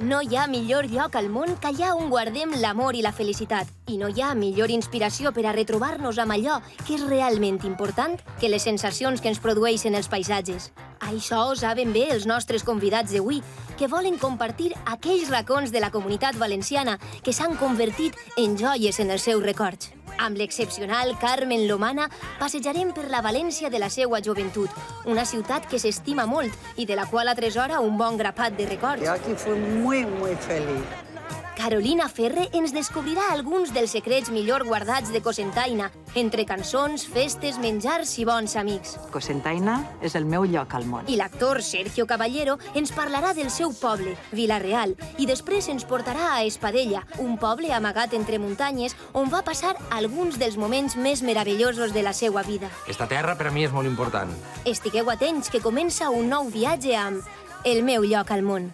No hi ha millor lloc al món que allà on guardem l'amor i la felicitat. I no hi ha millor inspiració per a retrobar-nos amb allò que és realment important que les sensacions que ens produeixen els paisatges. Això ho saben bé els nostres convidats d'avui, que volen compartir aquells racons de la comunitat valenciana que s'han convertit en joies en els seus records. Amb l'excepcional Carmen Lomana passejarem per la València de la seva joventut, una ciutat que s'estima molt i de la qual atresora un bon grapat de records. Yo aquí fui muy feliz. Carolina Ferre ens descobrirà alguns dels secrets millor guardats de Cocentaina, entre cançons, festes, menjars i bons amics. Cocentaina és el meu lloc al món. I l'actor Sergio Caballero ens parlarà del seu poble, Vila-real, i després ens portarà a Espadella, un poble amagat entre muntanyes on va passar alguns dels moments més meravellosos de la seva vida. Esta terra per a mi és molt important. Estigueu atents que comença un nou viatge amb El meu lloc al món.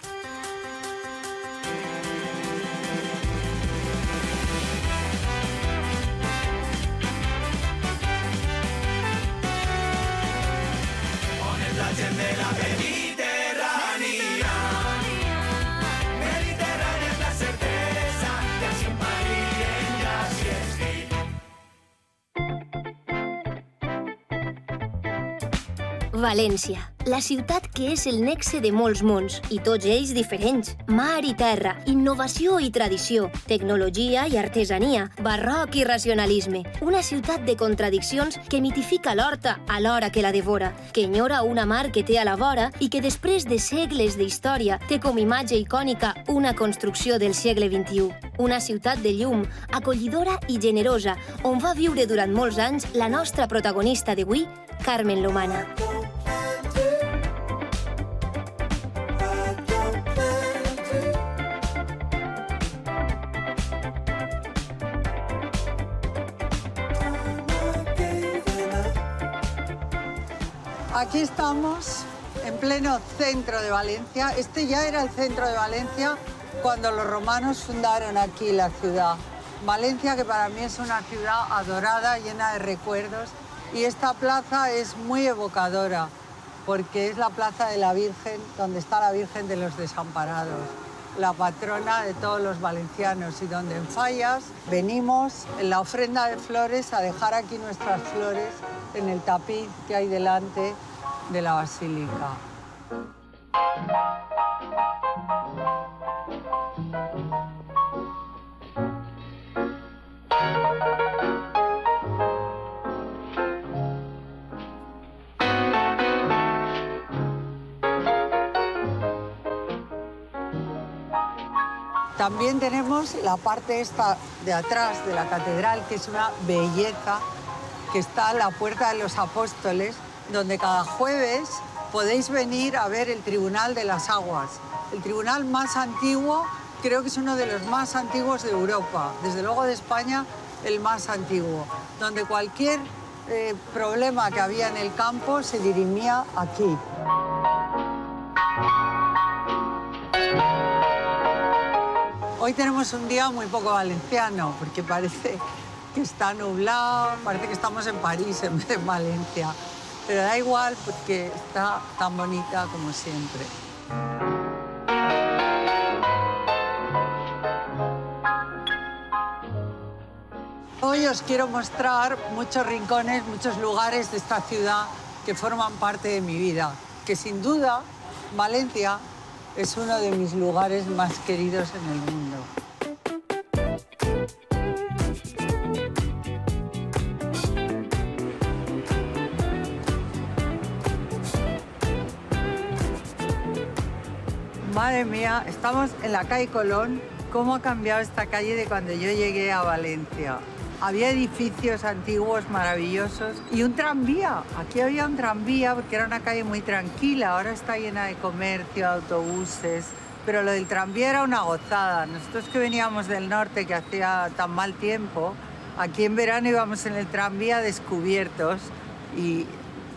València, la ciutat que és el nexe de molts mons, i tots ells diferents. Mar i terra, innovació i tradició, tecnologia i artesania, barroc i racionalisme. Una ciutat de contradiccions que mitifica l'horta alhora que la devora, que enyora una mar que té a la vora i que després de segles d'història té com imatge icònica una construcció del segle XXI. Una ciutat de llum, acollidora i generosa, on va viure durant molts anys la nostra protagonista d'avui, Carmen Lomana. Aquí estamos, en pleno centro de Valencia. Este ya era el centro de Valencia cuando los romanos fundaron aquí la ciudad. Valencia, que para mí es una ciudad adorada, llena de recuerdos. Y esta plaza es muy evocadora, porque es la plaza de la Virgen, donde está la Virgen de los Desamparados, la patrona de todos los valencianos, y donde en Fallas venimos en la ofrenda de flores a dejar aquí nuestras flores en el tapiz que hay delante de la basílica. También tenemos la parte esta de atrás de la catedral, que es una belleza, que está en la Puerta de los Apóstoles, donde cada jueves podéis venir a ver el Tribunal de las Aguas. El tribunal más antiguo, creo que es uno de los más antiguos de Europa, desde luego de España, el más antiguo, donde cualquier problema que había en el campo se dirimía aquí. Hoy tenemos un día muy poco valenciano, porque parece que está nublado, parece que estamos en París en vez de en Valencia. Pero da igual porque está tan bonita como siempre. Hoy os quiero mostrar muchos rincones, muchos lugares de esta ciudad que forman parte de mi vida, que sin duda Valencia es uno de mis lugares más queridos en el mundo. Madre mía, estamos en la calle Colón. ¿Cómo ha cambiado esta calle de cuando yo llegué a Valencia? Había edificios antiguos maravillosos y un tranvía. Aquí había un tranvía porque era una calle muy tranquila. Ahora está llena de comercio, autobuses. Pero lo del tranvía era una gozada. Nosotros que veníamos del norte, que hacía tan mal tiempo, aquí en verano íbamos en el tranvía descubiertos y...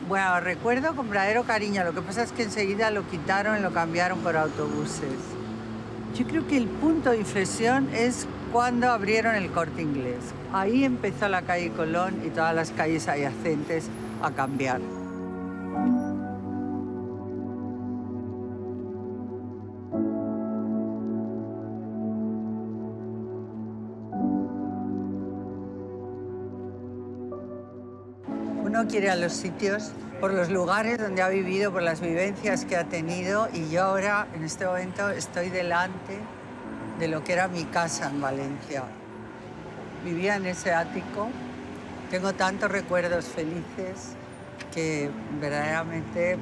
bueno, recuerdo con verdadero cariño. Lo que pasa es que enseguida lo quitaron y lo cambiaron por autobuses. Yo creo que el punto de inflexión es cuando abrieron el Corte Inglés. Ahí empezó la calle Colón y todas las calles adyacentes a cambiar. uno quiere a los sitios por los lugares donde ha vivido, por las vivencias que ha tenido, y yo ahora, en este momento, estoy delante de lo que era mi casa en Valencia. Vivía en ese ático, tengo tantos recuerdos felices que verdaderamente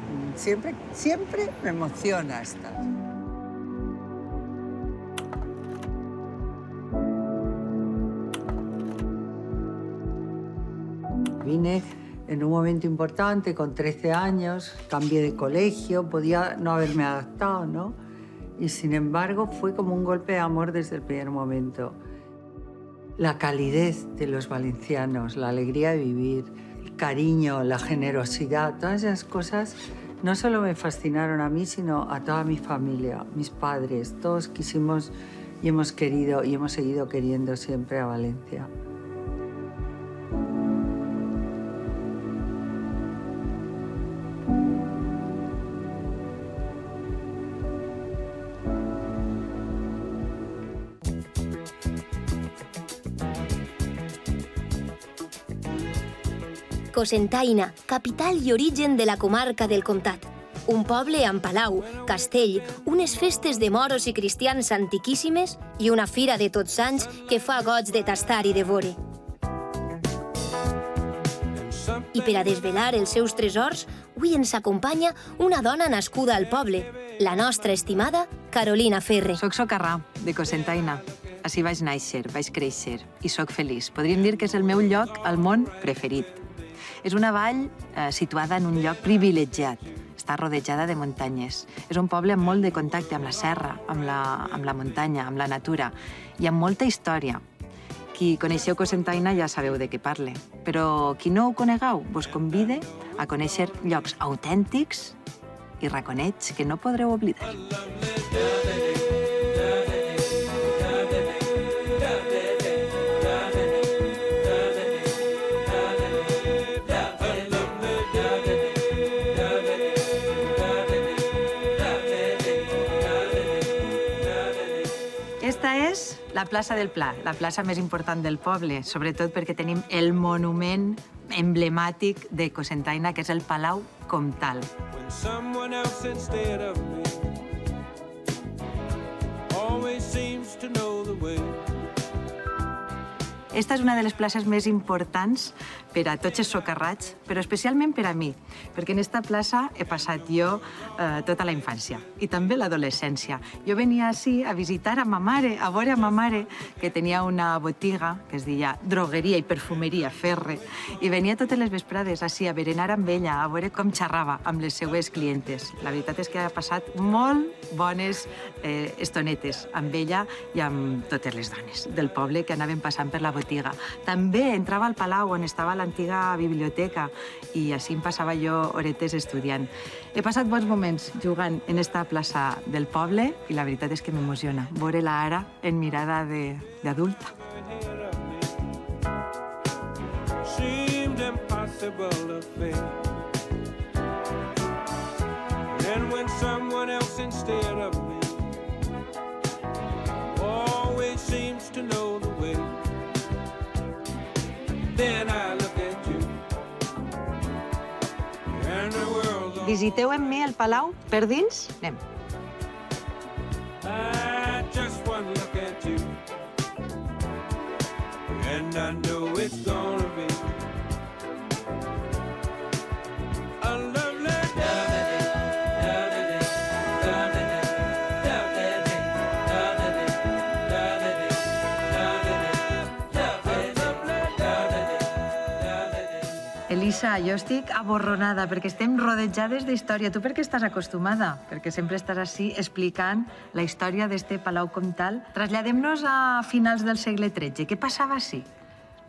siempre me emociona estar. Vine en un momento importante, con 13 años, cambié de colegio, podía no haberme adaptado, ¿no? Y sin embargo fue como un golpe de amor desde el primer momento. La calidez de los valencianos, la alegría de vivir, el cariño, la generosidad, todas esas cosas no solo me fascinaron a mí, sino a toda mi familia, mis padres. Todos quisimos y hemos querido y hemos seguido queriendo siempre a Valencia. Cocentaina, capital i origen de la comarca del Comtat. Un poble amb palau, castell, unes festes de moros i cristians antiquíssimes i una fira de Tots Sants que fa goig de tastar i de veure. I per a desvelar els seus tresors, avui ens acompanya una dona nascuda al poble, la nostra estimada Carolina Ferre. Soc socarrà, de Cocentaina. Així vaig néixer, vaig créixer i soc feliç. Podríem dir que és el meu lloc al món preferit. És una vall situada en un lloc privilegiat. Està rodejada de muntanyes. És un poble amb molt de contacte amb la serra, amb la muntanya, amb la natura i amb molta història. Qui coneixeu Cocentaina ja sabeu de què parle. Però qui no ho conegueu, vos convide a conèixer llocs autèntics i raconets que no podreu oblidar. Esta és la plaça del Pla, la plaça més important del poble, sobretot perquè tenim el monument emblemàtic de Cocentaina, que és el Palau Comtal. Esta és una de les places més importants per a tots els socarrats, però especialment per a mi, perquè en esta plaça he passat jo tota la infància i també l'adolescència. Jo venia ací a visitar a ma mare, a veure a ma mare, que tenia una botiga que es deia Drogueria i Perfumeria Ferre, i venia totes les vesprades ací a berenar amb ella, a veure com xerrava amb les seues clientes. La veritat és que ha passat molt bones estonetes amb ella i amb totes les dones del poble que anaven passant per la botiga. També entrava al palau on estava l'antiga biblioteca i així em passava jo horetes estudiant. He passat bons moments jugant en esta plaça del poble i la veritat és que m'emociona veure-la ara en mirada d'adulta. Visiteu amb mi el palau per dins? Anem. Elisa, jo estic aborronada perquè estem rodejades d'història. Tu per què estàs acostumada? Perquè sempre estàs així explicant la història d'este Palau Comtal. Traslladem-nos a finals del segle XIII. Què passava així?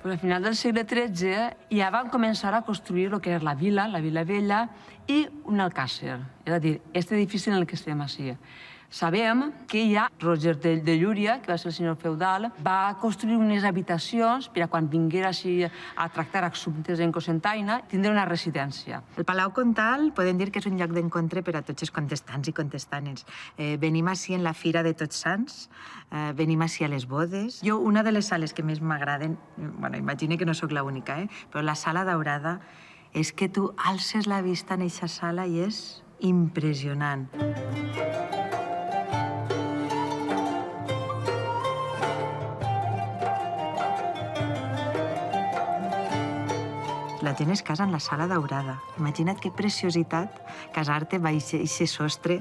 Pues al final del segle XIII ja van començar a construir el que era la vila vella, i un alcàsser. És a dir, aquest edifici en el que estem així. Sabem que ja Roger de Llúria, que va ser el senyor feudal, va construir unes habitacions per a quan vinguera així a tractar assumptes en Cocentaina, tindre una residència. El Palau Comtal podem dir que és un lloc d'encontre per a tots els contestants i contestanes. Venim així en la Fira de Tots Sants, venim així a les bodes. Jo, una de les sales que més m'agraden, bueno, imagino que no sóc l'única, però la Sala Daurada és que tu alces la vista en eixa sala i és impressionant. La gent es casa en la sala daurada. Imagina't que preciositat casar-te baix eixe sostre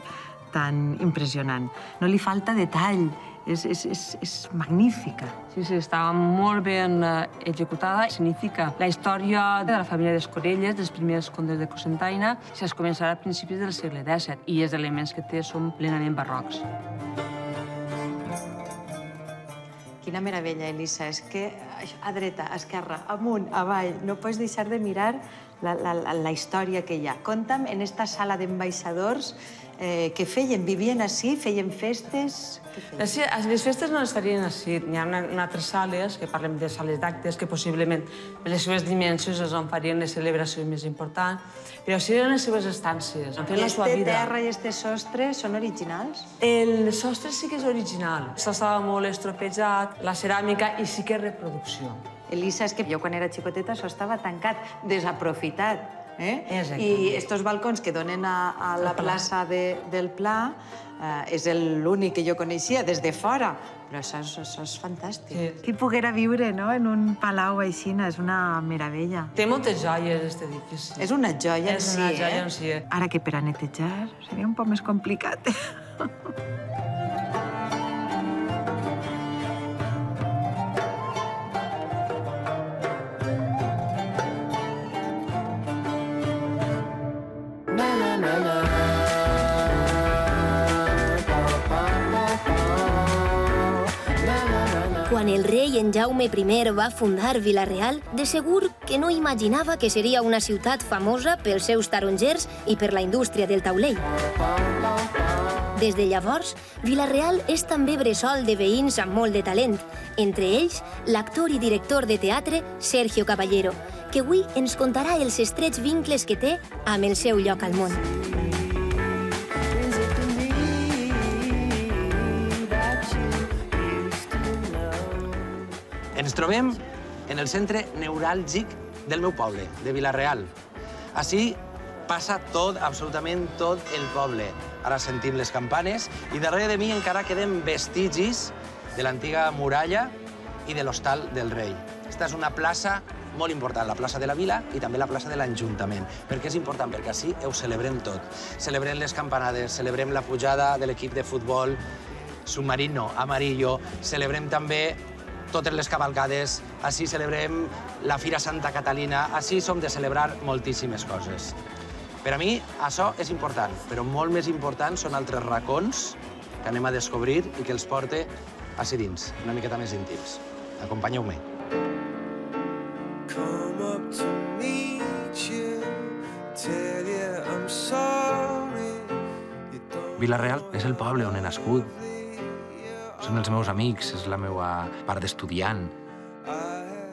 tan impressionant. No li falta detall, és magnífica. Sí, està molt ben executada. Significa la història de la família d'Escorelles, dels primers condes de Cocentaina, es començarà a principis del segle XVII i els elements que té són plenament barrocs. Quina meravella, Elisa. És que a dreta, a esquerra, amunt, avall, no pots deixar de mirar la història que hi ha. Conta'm, en esta sala d'ambaixadors, què feien? Vivien ací? Feien festes? Les festes no les farien ací. Hi ha altres sales, que parlem de sales d'actes, que possiblement per les seves dimensions és on farien les celebracions més importants, però sí eren les seves estàncies, fent la seva vida. Este terra i este sostre són originals? El sostre sí que és original. S'estava molt estropejat, la ceràmica, i sí que és reproducció. Elisa, és que jo quan era xicoteta això estava tancat, desaprofitat. Exacte. I estos balcons que donen a la plaça del Pla és l'únic que jo coneixia des de fora, però això és fantàstic. Qui poguera viure en un palau així és una meravella. Té moltes joies, aquest edifici. És una joia en si, És una joia en si. Ara que per a netejar seria un poc més complicat. Quan el rei en Jaume I va fundar Vila-real, de segur que no imaginava que seria una ciutat famosa pels seus tarongers i per la indústria del taulell. Des de llavors, Vila-real és també bressol de veïns amb molt de talent, entre ells l'actor i director de teatre Sergio Caballero, que avui ens contarà els estrets vincles que té amb el seu lloc al món. Ens trobem en el centre neuràlgic del meu poble, de Vila-real. Ací passa tot, absolutament tot el poble. Ara sentim les campanes i darrere de mi encara queden vestigis de l'antiga muralla i de l'hostal del rei. Esta és una plaça molt important, la plaça de la Vila i també la plaça de l'Ajuntament. Per què és important? Perquè ací ho celebrem tot. Celebrem les campanades, celebrem la pujada de l'equip de futbol submarino, amarillo, celebrem també totes les cavalcades, ací celebrem la Fira Santa Catalina, ací som de celebrar moltíssimes coses. Per a mi això és important, però molt més important són altres racons que anem a descobrir i que els porte ací dins, una miqueta més íntims. Acompanyeu-me. Vila-real és el poble on he nascut. Són els meus amics, és la meva part d'estudiant.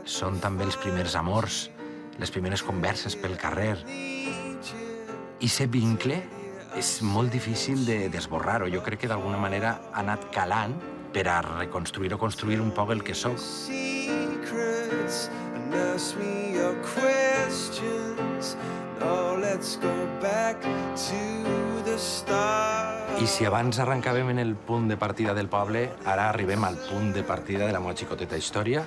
Són també els primers amors, les primeres converses pel carrer. I ser vincle és molt difícil d'esborrar-ho. Jo crec que d'alguna manera ha anat calant per a reconstruir o construir un poc el que soc. I si abans arrencàvem en el punt de partida del poble, ara arribem al punt de partida de la meva xicoteta història.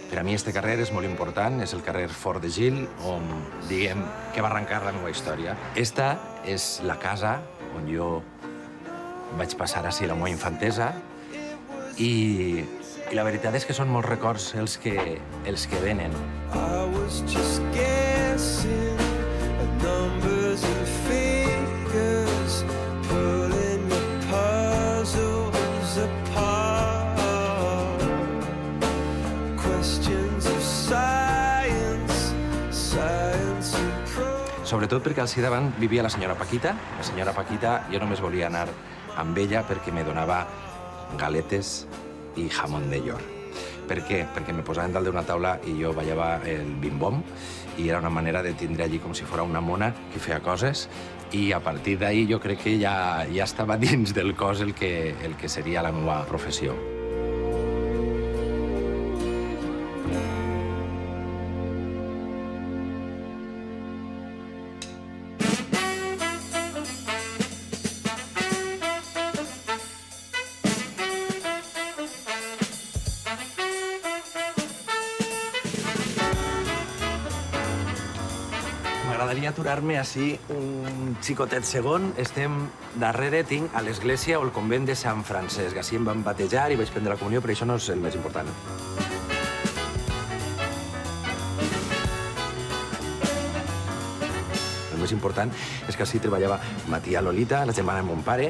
Per a mi este carrer és molt important, és el carrer Fort de Gil, on diguem que va arrencar la meva història. Esta és la casa on jo vaig passar així la meva infantesa i la veritat és que són molts records els que venen. Sobretot perquè al davant vivia la senyora Paquita. La senyora Paquita, jo només volia anar amb ella perquè me donava galetes i jamón de york. Per què? Perquè me posaven dalt d'una taula i jo ballava el bim-bom i era una manera de tindre allí com si fos una mona que feia coses i a partir d'ahir jo crec que ja estava dins del cos el que seria la meva professió. volia aturar-me així un xicotet segon. Estem darrere, tinc a l'església o el convent de Sant Francesc. Així em van batejar i vaig prendre la comunió, però això no és el més important. El més important és que així treballava ma tia Lolita, la germana de mon pare,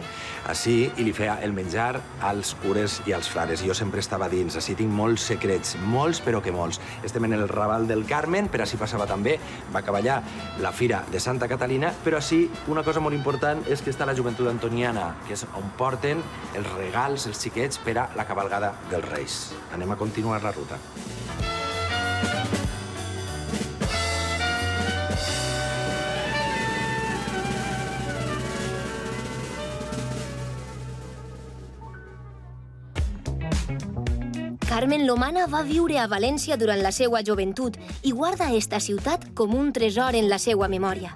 així, i li feia el menjar als cures i als frares. Jo sempre estava dins, així tinc molts secrets, molts, però que molts. Estem en el Raval del Carmen, però així passava també, va acabar la Fira de Santa Catalina, però així una cosa molt important és que està la joventut antoniana, que és on porten els regals, els xiquets, per a la cabalgada dels Reis. Anem a continuar la ruta. Carmen Lomana va viure a València durant la seva joventut i guarda esta ciutat com un tresor en la seva memòria.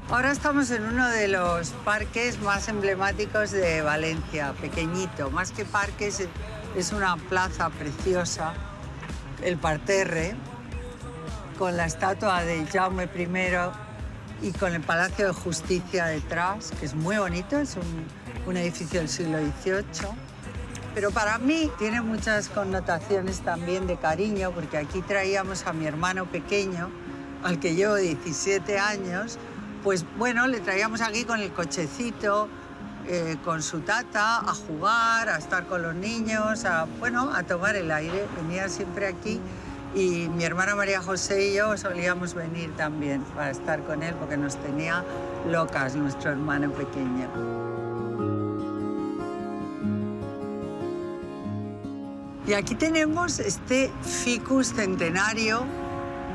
Ahora estamos en uno de los parques más emblemáticos de Valencia, pequeñito. Más que parques, es una plaza preciosa, el Parterre, con la estatua de Jaume I y con el Palacio de Justicia detrás, que es muy bonito, es un edificio del siglo XVIII. Pero para mí tiene muchas connotaciones también de cariño, porque aquí traíamos a mi hermano pequeño, al que llevo 17 años, pues bueno, le traíamos aquí con el cochecito, con su tata, a jugar, a estar con los niños, a tomar el aire. Venía siempre aquí y mi hermana María José y yo solíamos venir también para estar con él, porque nos tenía locas nuestro hermano pequeño. Y aquí tenemos este ficus centenario,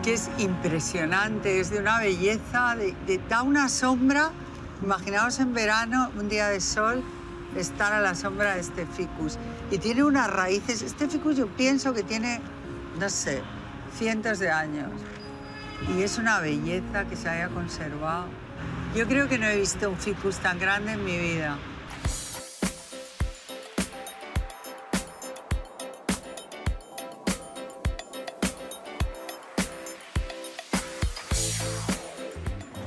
que es impresionante, es de una belleza, da una sombra. Imaginaos en verano, un día de sol, estar a la sombra de este ficus. Y tiene unas raíces, este ficus yo pienso que tiene, no sé, cientos de años. Y es una belleza que se haya conservado. Yo creo que no he visto un ficus tan grande en mi vida.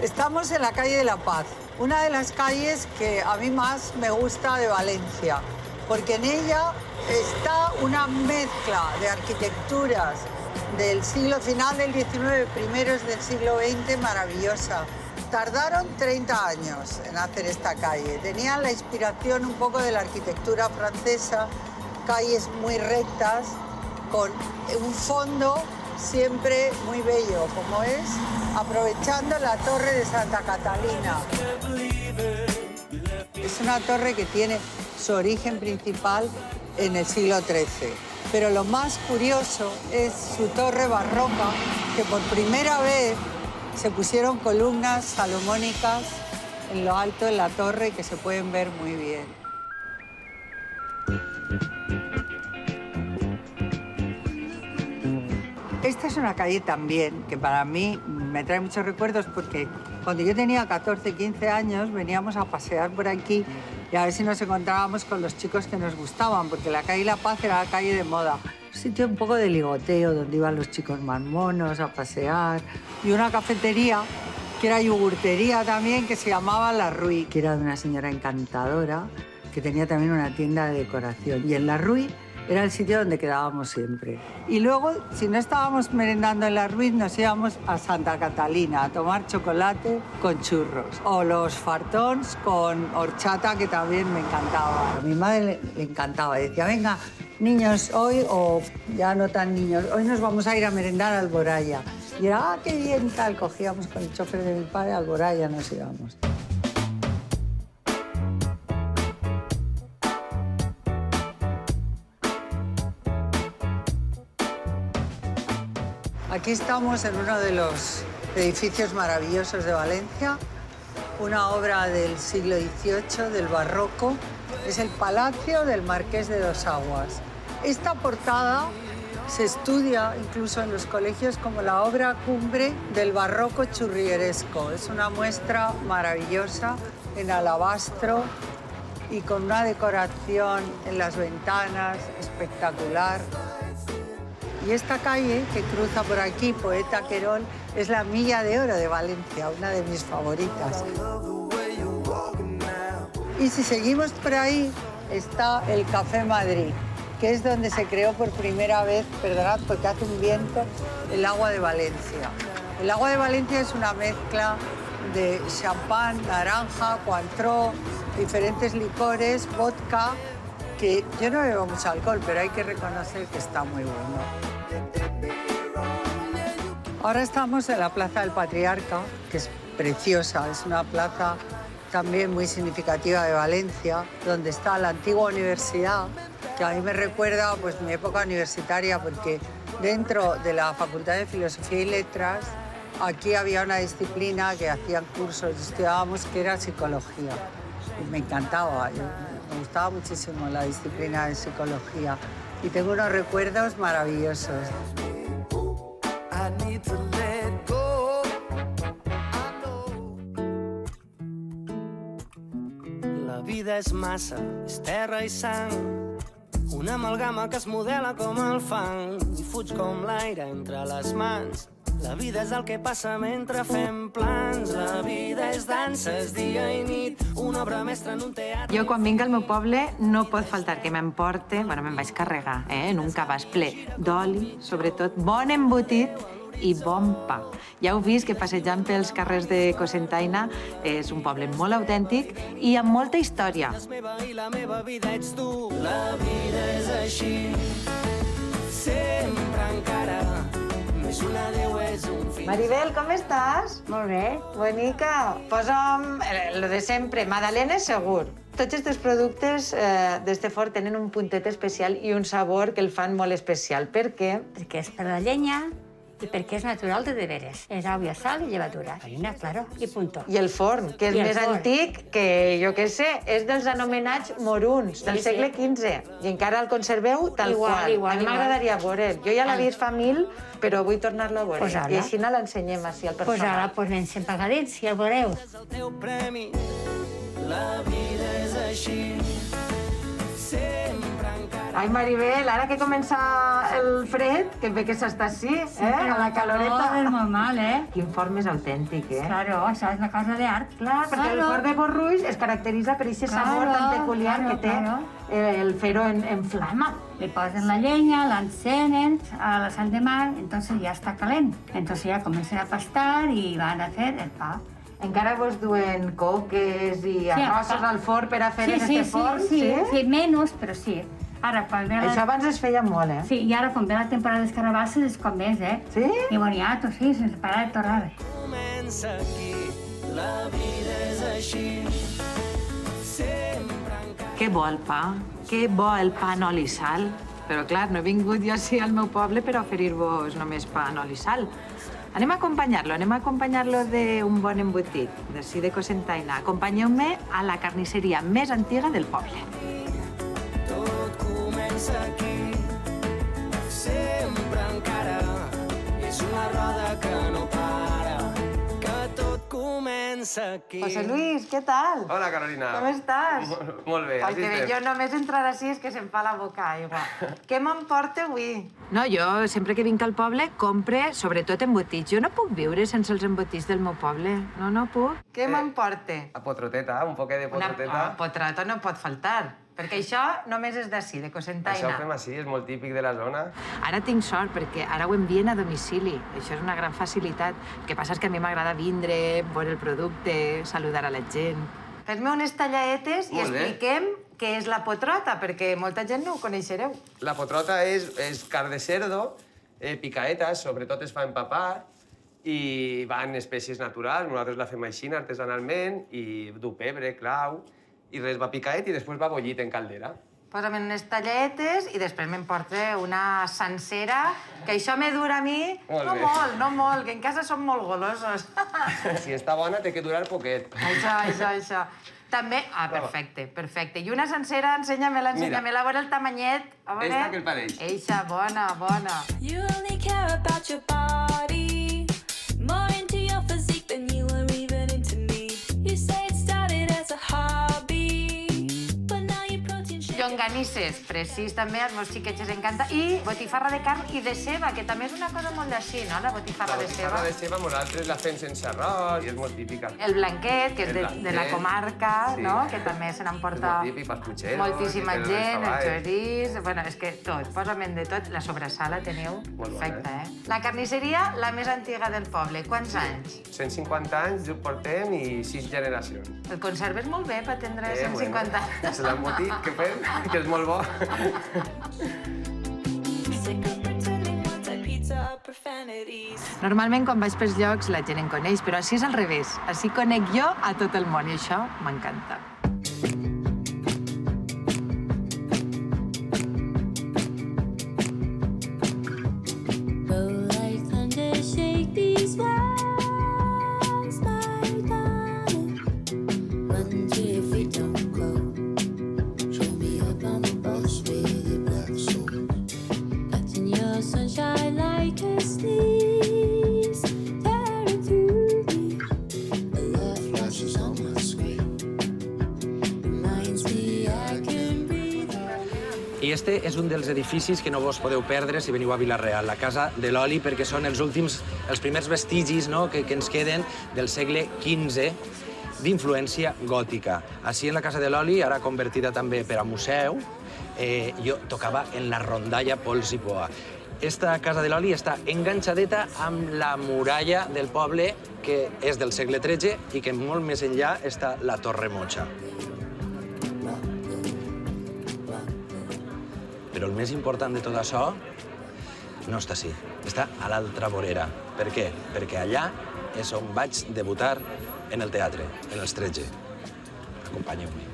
Estamos en la calle de la Paz, una de las calles que a mí más me gusta de Valencia, porque en ella está una mezcla de arquitecturas del final del XIX, primeros del siglo XX, maravillosa. Tardaron 30 años en hacer esta calle. Tenían la inspiración un poco de la arquitectura francesa, calles muy rectas, con un fondo siempre muy bello, como es, aprovechando la torre de Santa Catalina. Es una torre que tiene su origen principal en el siglo XIII, pero lo más curioso es su torre barroca, que por primera vez se pusieron columnas salomónicas en lo alto de la torre que se pueden ver muy bien. Esta es una calle también que para mí me trae muchos recuerdos, porque cuando yo tenía 14, 15 años veníamos a pasear por aquí y a ver si nos encontrábamos con los chicos que nos gustaban, porque la calle La Paz era la calle de moda. Un sitio un poco de ligoteo, donde iban los chicos más monos a pasear. Y una cafetería, que era yogurtería también, que se llamaba La Ruy, que era de una señora encantadora, que tenía también una tienda de decoración. Y en La Ruy era el sitio donde quedábamos siempre. Y luego, si no estábamos merendando en La Ruiz, nos íbamos a Santa Catalina a tomar chocolate con churros. O los fartons con horchata, que también me encantaba. A mi madre le encantaba. Decía, venga, niños, hoy, o ya no tan niños, hoy nos vamos a ir a merendar a Alboraya. Y era, ah, qué bien, tal. Cogíamos con el chofer de mi padre, a Alboraya nos íbamos. Aquí estamos en uno de los edificios maravillosos de Valencia, una obra del siglo XVIII, del barroco. Es el Palacio del Marqués de Dos Aguas. Esta portada se estudia incluso en los colegios como la obra cumbre del barroco churrieresco. Es una muestra maravillosa en alabastro y con una decoración en las ventanas espectacular. Y esta calle que cruza por aquí, Poeta Querol, Es la Milla de Oro de Valencia, una de mis favoritas. Y si seguimos por ahí, está el Café Madrid, que es donde se creó por primera vez, perdonad porque hace un viento, el agua de Valencia. El agua de Valencia es una mezcla de champán, naranja, cointreau, diferentes licores, vodka, que yo no bebo mucho alcohol, pero hay que reconocer que está muy bueno. Ahora estamos en la Plaza del Patriarca, que es preciosa, es una plaza también muy significativa de Valencia, donde está la antigua universidad, que a mí me recuerda pues, mi época universitaria, porque dentro de la Facultad de Filosofía y Letras, aquí había una disciplina que hacían cursos y estudiábamos, que era psicología. Y me encantaba, me gustaba muchísimo la disciplina de psicología. Y tengo unos recuerdos maravillosos. La vida és massa, és terra i sang, una amalgama que es modela com el fang i fuig com l'aire entre les mans. La vida és el que passa mentre fem plans, la vida és dansa, és dia i nit, una obra mestra en un teatre... Jo, quan vinc al meu poble, no pot faltar que m'emporte, bueno, me'n vaig carregar, en un cabàs ple d'oli, sobretot bon embotit i bon pa. Ja heu vist que passejant pels carrers de Cocentaina és un poble molt autèntic i amb molta història. La meva vida ets tu, la vida és així, sempre encara, més un adéu és un fi. Maribel, com estàs? Molt bé. Bonica. Posa'm lo de sempre, magdalenes segur. Tots aquests productes d'este forn tenen un puntet especial i un sabor que el fan molt especial. Per què? Perquè és per la llenya i perquè és natural de veres. És aigua, sal i llevadura. Farina, claro, i punto. I el forn, que és més antic que, jo què sé, és dels anomenats moruns, del segle XV. I encara el conserveu tal qual. A mi m'agradaria veure'l. Jo ja l'he vist fa 1000, però vull tornar-lo a veure. I així no l'ensenyem així al personal. Doncs ara anem sent pagadits, si el veureu. El teu premi, la vida és així, sempre encara... Ai, Maribel, ara que comença el fred, que bé que s'està així, a la caloreta. No, és molt mal, Quin forn més autèntic, Claro, això és una cosa d'art. Clar, perquè el forn de Borruix es caracteritza per aquest sabor tan peculiar que té el fer-ho en flama. Le posen la llenya, l'encenen a la sal de mar, entonces ya está calent. Entonces ya comienzan a pastar y van a hacer el pa. Encara vos duen coques i arrosses al forn per a fer en este forn? Sí, menys, però sí. Ara, quan ve la... Això abans es feia molt, Sí, i ara, quan ve la temporada de les carabasses, és com més, Sí? I boniato, sí, sense parar de torrar. Comença aquí, la vida és així, sempre encara... Que bo el pa, que bo el pa en oli i sal. Però, clar, no he vingut jo així al meu poble per oferir-vos només pa en oli i sal. Anem a acompanyar-lo d'un bon embotit, d'ací de Cocentaina. Acompanyeu-me a la carnisseria més antiga del poble. Tot comença aquí, sempre encara, és una roda que no para, que tot comença aquí. José Luis, què tal? Hola, Carolina. Com estàs? Molt bé, El que ve jo només entrar així és que se'm fa la boca aigua. Què m'emporta avui? No, jo sempre que vinc al poble compre sobretot embotits. Jo no puc viure sense els embotits del meu poble. No puc. Què m'emporta? A potroteta, un poquet de potroteta. Potrota no pot faltar, perquè això només és d'ací, de Cocentaina. Això ho fem així, és molt típic de la zona. Ara tinc sort, perquè ara ho envien a domicili. Això és una gran facilitat. El que passa és que a mi m'agrada vindre, veure el producte, saludar a la gent. Fes-me unes talladetes i expliquem què és la potrota, perquè molta gent no ho coneixereu. La potrota és carn de cerdo, picaetes, sobretot es fa empapar, i van espècies naturals. Nosaltres la fem així, artesanalment, i du pebre, clau, i res va picaet i després va bullit en caldera. Posa'm unes talletes i després m'emporta una sencera, que això me dura a mi no molt, que en casa som molt golosos. Si està bona, té que durar poquet. Això. També... perfecte. I una sencera, ensenya-me-la, a veure el tamanyet. Esta que el pareix. Eixa, bona. You only care about your body, more into your physique than you are even into me. You say it started as a hobby, but now you protein shake. Llonganisses, precís també, als meus xiquets els encanta. I botifarra de carn i de ceba, que també és una cosa molt d'ací, no?, la botifarra de ceba. La botifarra de ceba nosaltres la fem sense arròs i és molt típica. El blanquet, que és de la comarca, no?, que també se n'emporta moltíssima gent, el xoriç... Bueno, és que tot, posa'm de tot. La sobrassala teniu perfecta, eh? La carnisseria, la més antiga del poble. Quants anys? 150 anys ho portem i 6 generacions. El conserves molt bé per tindre 150 anys. És l'embotit que fem, que és molt bo. Normalment, quan vaig pels llocs, la gent em coneix, però així és al revés. Així conec jo a tot el món i això m'encanta. I este és un dels edificis que no vos podeu perdre si veniu a Vila-real, la Casa de l'Oli, perquè són els primers vestigis que ens queden del segle XV d'influència gòtica. Així, en la Casa de l'Oli, ara convertida també per a museu, jo tocava en la rondalla Pols i Poa. Esta Casa de l'Oli està enganxadeta amb la muralla del poble, que és del segle XIII i que molt més enllà està la Torre Mocha. Però el més important de tot això no està així, està a l'altra vorera. Per què? Perquè allà és on vaig debutar en el teatre, en els 13. Acompanyeu-me.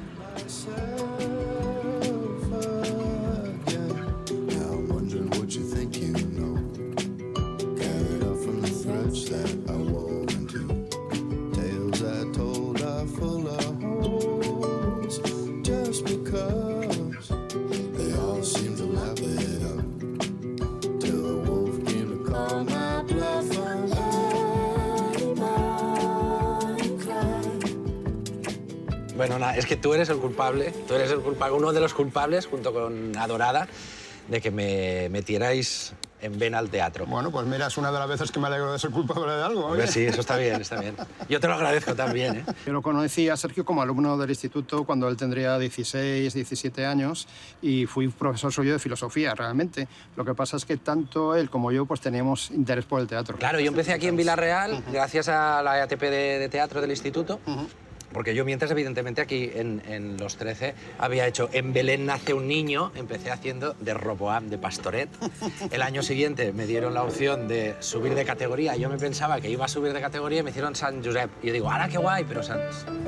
Bueno, nada, es que tú eres el culpable, uno de los culpables, junto con Adorada, de que me metierais en vena al teatro. Bueno, pues mira, es una de las veces que me alegro de ser culpable de algo. Pues sí, eso está bien, está bien. Yo te lo agradezco también, ¿eh? Yo lo conocí a Sergio como alumno del instituto cuando él tendría 16, 17 años y fui profesor suyo de filosofía, realmente. Lo que pasa es que tanto él como yo pues teníamos interés por el teatro. Claro, yo empecé aquí en Vila-real, gracias a la ATP de teatro del instituto. Porque yo mientras, evidentemente, aquí en los 13 había hecho En Belén nace un niño, empecé haciendo de Roboam, de Pastoret. El año siguiente me dieron la opción de subir de categoría. Yo me pensaba que iba a subir de categoría y me hicieron San Josep. Y yo digo, ¡hala, qué guay! Pero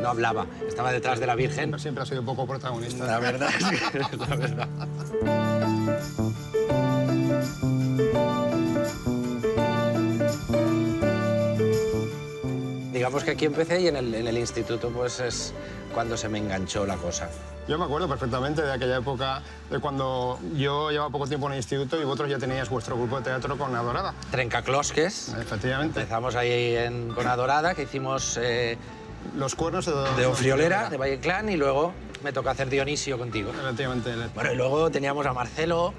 no hablaba, estaba detrás de la Virgen. Pero siempre ha sido un poco protagonista. La verdad es que es la verdad. Digamos que aquí empecé y en el instituto pues es cuando se me enganchó la cosa. Yo me acuerdo perfectamente de aquella época, de cuando yo llevaba poco tiempo en el instituto y vosotros ya teníais vuestro grupo de teatro con Adorada. Trencaclosques. Efectivamente. Empezamos ahí con Adorada, que hicimos... Los cuernos de Ofriolera, de Valle Inclán, y luego me tocó hacer Dionisio contigo. Efectivamente. Bueno, y luego teníamos a Marcelo,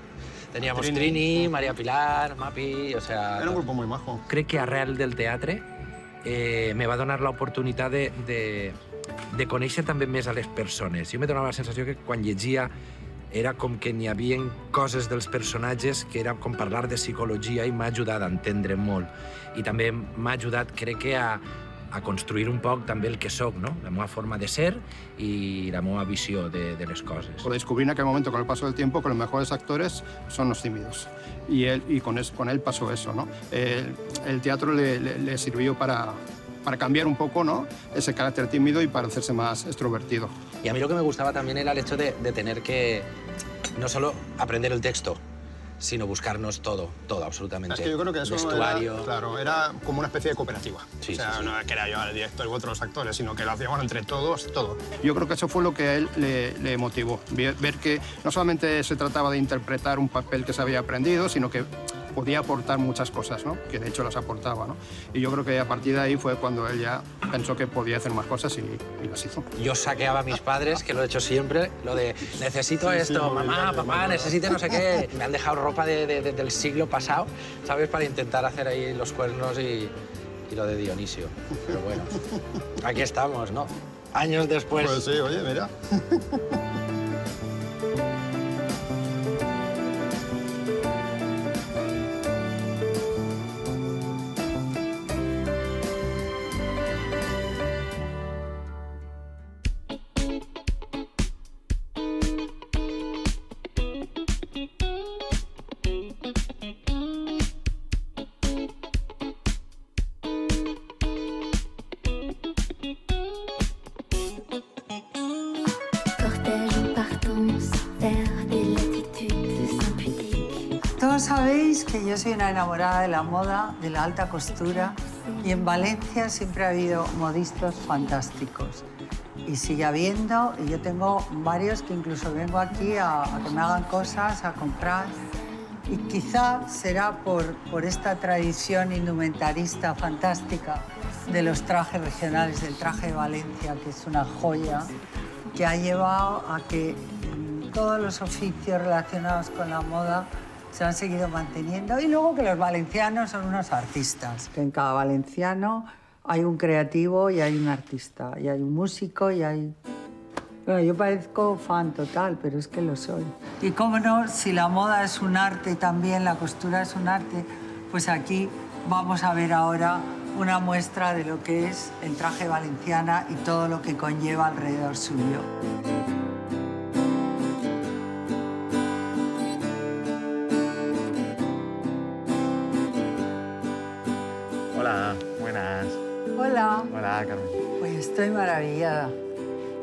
teníamos Trini, María Pilar, Mapi, o sea... Era un grupo muy majo. Crec que arrel del teatre me va donar l'oportunitat de conèixer també més a les persones. Jo me donava la sensació que quan llegia era com que n'hi havia coses dels personatges que era com parlar de psicologia i m'ha ajudat a entendre molt. I també m'ha ajudat, crec que, a construir un poc també el que soc, ¿no? La meva forma de ser y la meva visió de les coses. Por descubrir en aquel momento, con el paso del tiempo, que los mejores actores son los tímidos. Y con él pasó eso, ¿no? El teatro le sirvió para cambiar un poco, ¿no?, ese carácter tímido y para hacerse más extrovertido. Y a mí lo que me gustaba también era el hecho de tener que no solo aprender el texto, sino buscarnos todo, absolutamente. Es que yo creo que eso vestuario... era como una especie de cooperativa. Sí, o sea, sí, sí. No es que era yo el director y otros actores, sino que lo hacíamos entre todos, todo. Yo creo que eso fue lo que a él le motivó. Ver que no solamente se trataba de interpretar un papel que se había aprendido, sino que podía aportar muchas cosas, ¿no? Que de hecho las aportaba, ¿no? Y yo creo que a partir de ahí fue cuando él ya pensó que podía hacer más cosas y las hizo. Yo saqueaba a mis padres, que lo he hecho siempre, lo de necesito esto, mamá, papá, necesito no sé qué. Me han dejado ropa del siglo pasado, ¿sabes? Para intentar hacer ahí los cuernos y lo de Dionisio. Pero bueno, aquí estamos, ¿no? Años después. Pues sí, oye, mira. Todos sabéis que yo soy una enamorada de la moda, de la alta costura, y en Valencia siempre ha habido modistas fantásticos. Y sigue habiendo, y yo tengo varios que incluso vengo aquí a que me hagan cosas, a comprar. Y quizá será por esta tradición indumentarista fantástica de los trajes regionales, del traje de Valencia, que es una joya, que ha llevado a que todos los oficios relacionados con la moda se han seguido manteniendo, y luego que los valencianos son unos artistas, que en cada valenciano hay un creativo y hay un artista, y hay un músico y hay... Bueno, yo parezco fan total, pero es que lo soy. Y cómo no, si la moda es un arte también, la costura es un arte, pues aquí vamos a ver ahora una muestra de lo que es el traje valenciana y todo lo que conlleva alrededor suyo. Hola, buenas. Hola. Hola, Carmen. Pues estoy maravillada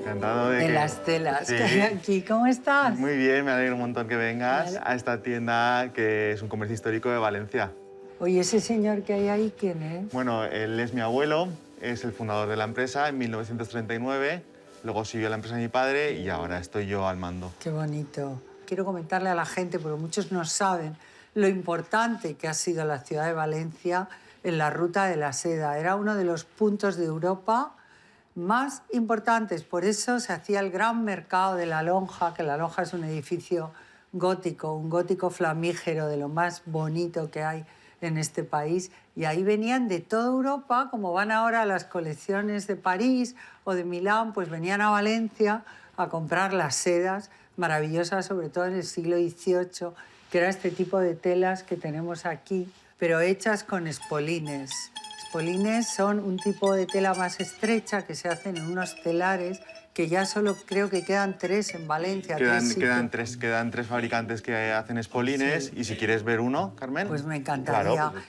Encantado de de que... las telas Sí. que hay aquí. ¿Cómo estás? Muy bien, me alegro un montón que vengas Vale. a esta tienda que es un comercio histórico de Valencia. Oye, ese señor que hay ahí, ¿quién es? Bueno, él es mi abuelo, es el fundador de la empresa en 1939, luego siguió la empresa de mi padre y ahora estoy yo al mando. Qué bonito. Quiero comentarle a la gente, porque muchos no saben, lo importante que ha sido la ciudad de Valencia en la ruta de la seda. Era uno de los puntos de Europa más importantes. Por eso se hacía el gran mercado de la Lonja, que la Lonja es un edificio gótico, un gótico flamígero de lo más bonito que hay en este país. Y ahí venían de toda Europa, como van ahora las colecciones de París o de Milán, pues venían a Valencia a comprar las sedas maravillosas, sobre todo en el siglo XVIII, que era este tipo de telas que tenemos aquí, pero hechas con espolines. Espolines son un tipo de tela más estrecha que se hacen en unos telares que ya solo creo que quedan 3 en Valencia. Quedan tres fabricantes que hacen espolines, Sí. y si quieres ver uno, Carmen... Pues me encantaría. Claro, pues...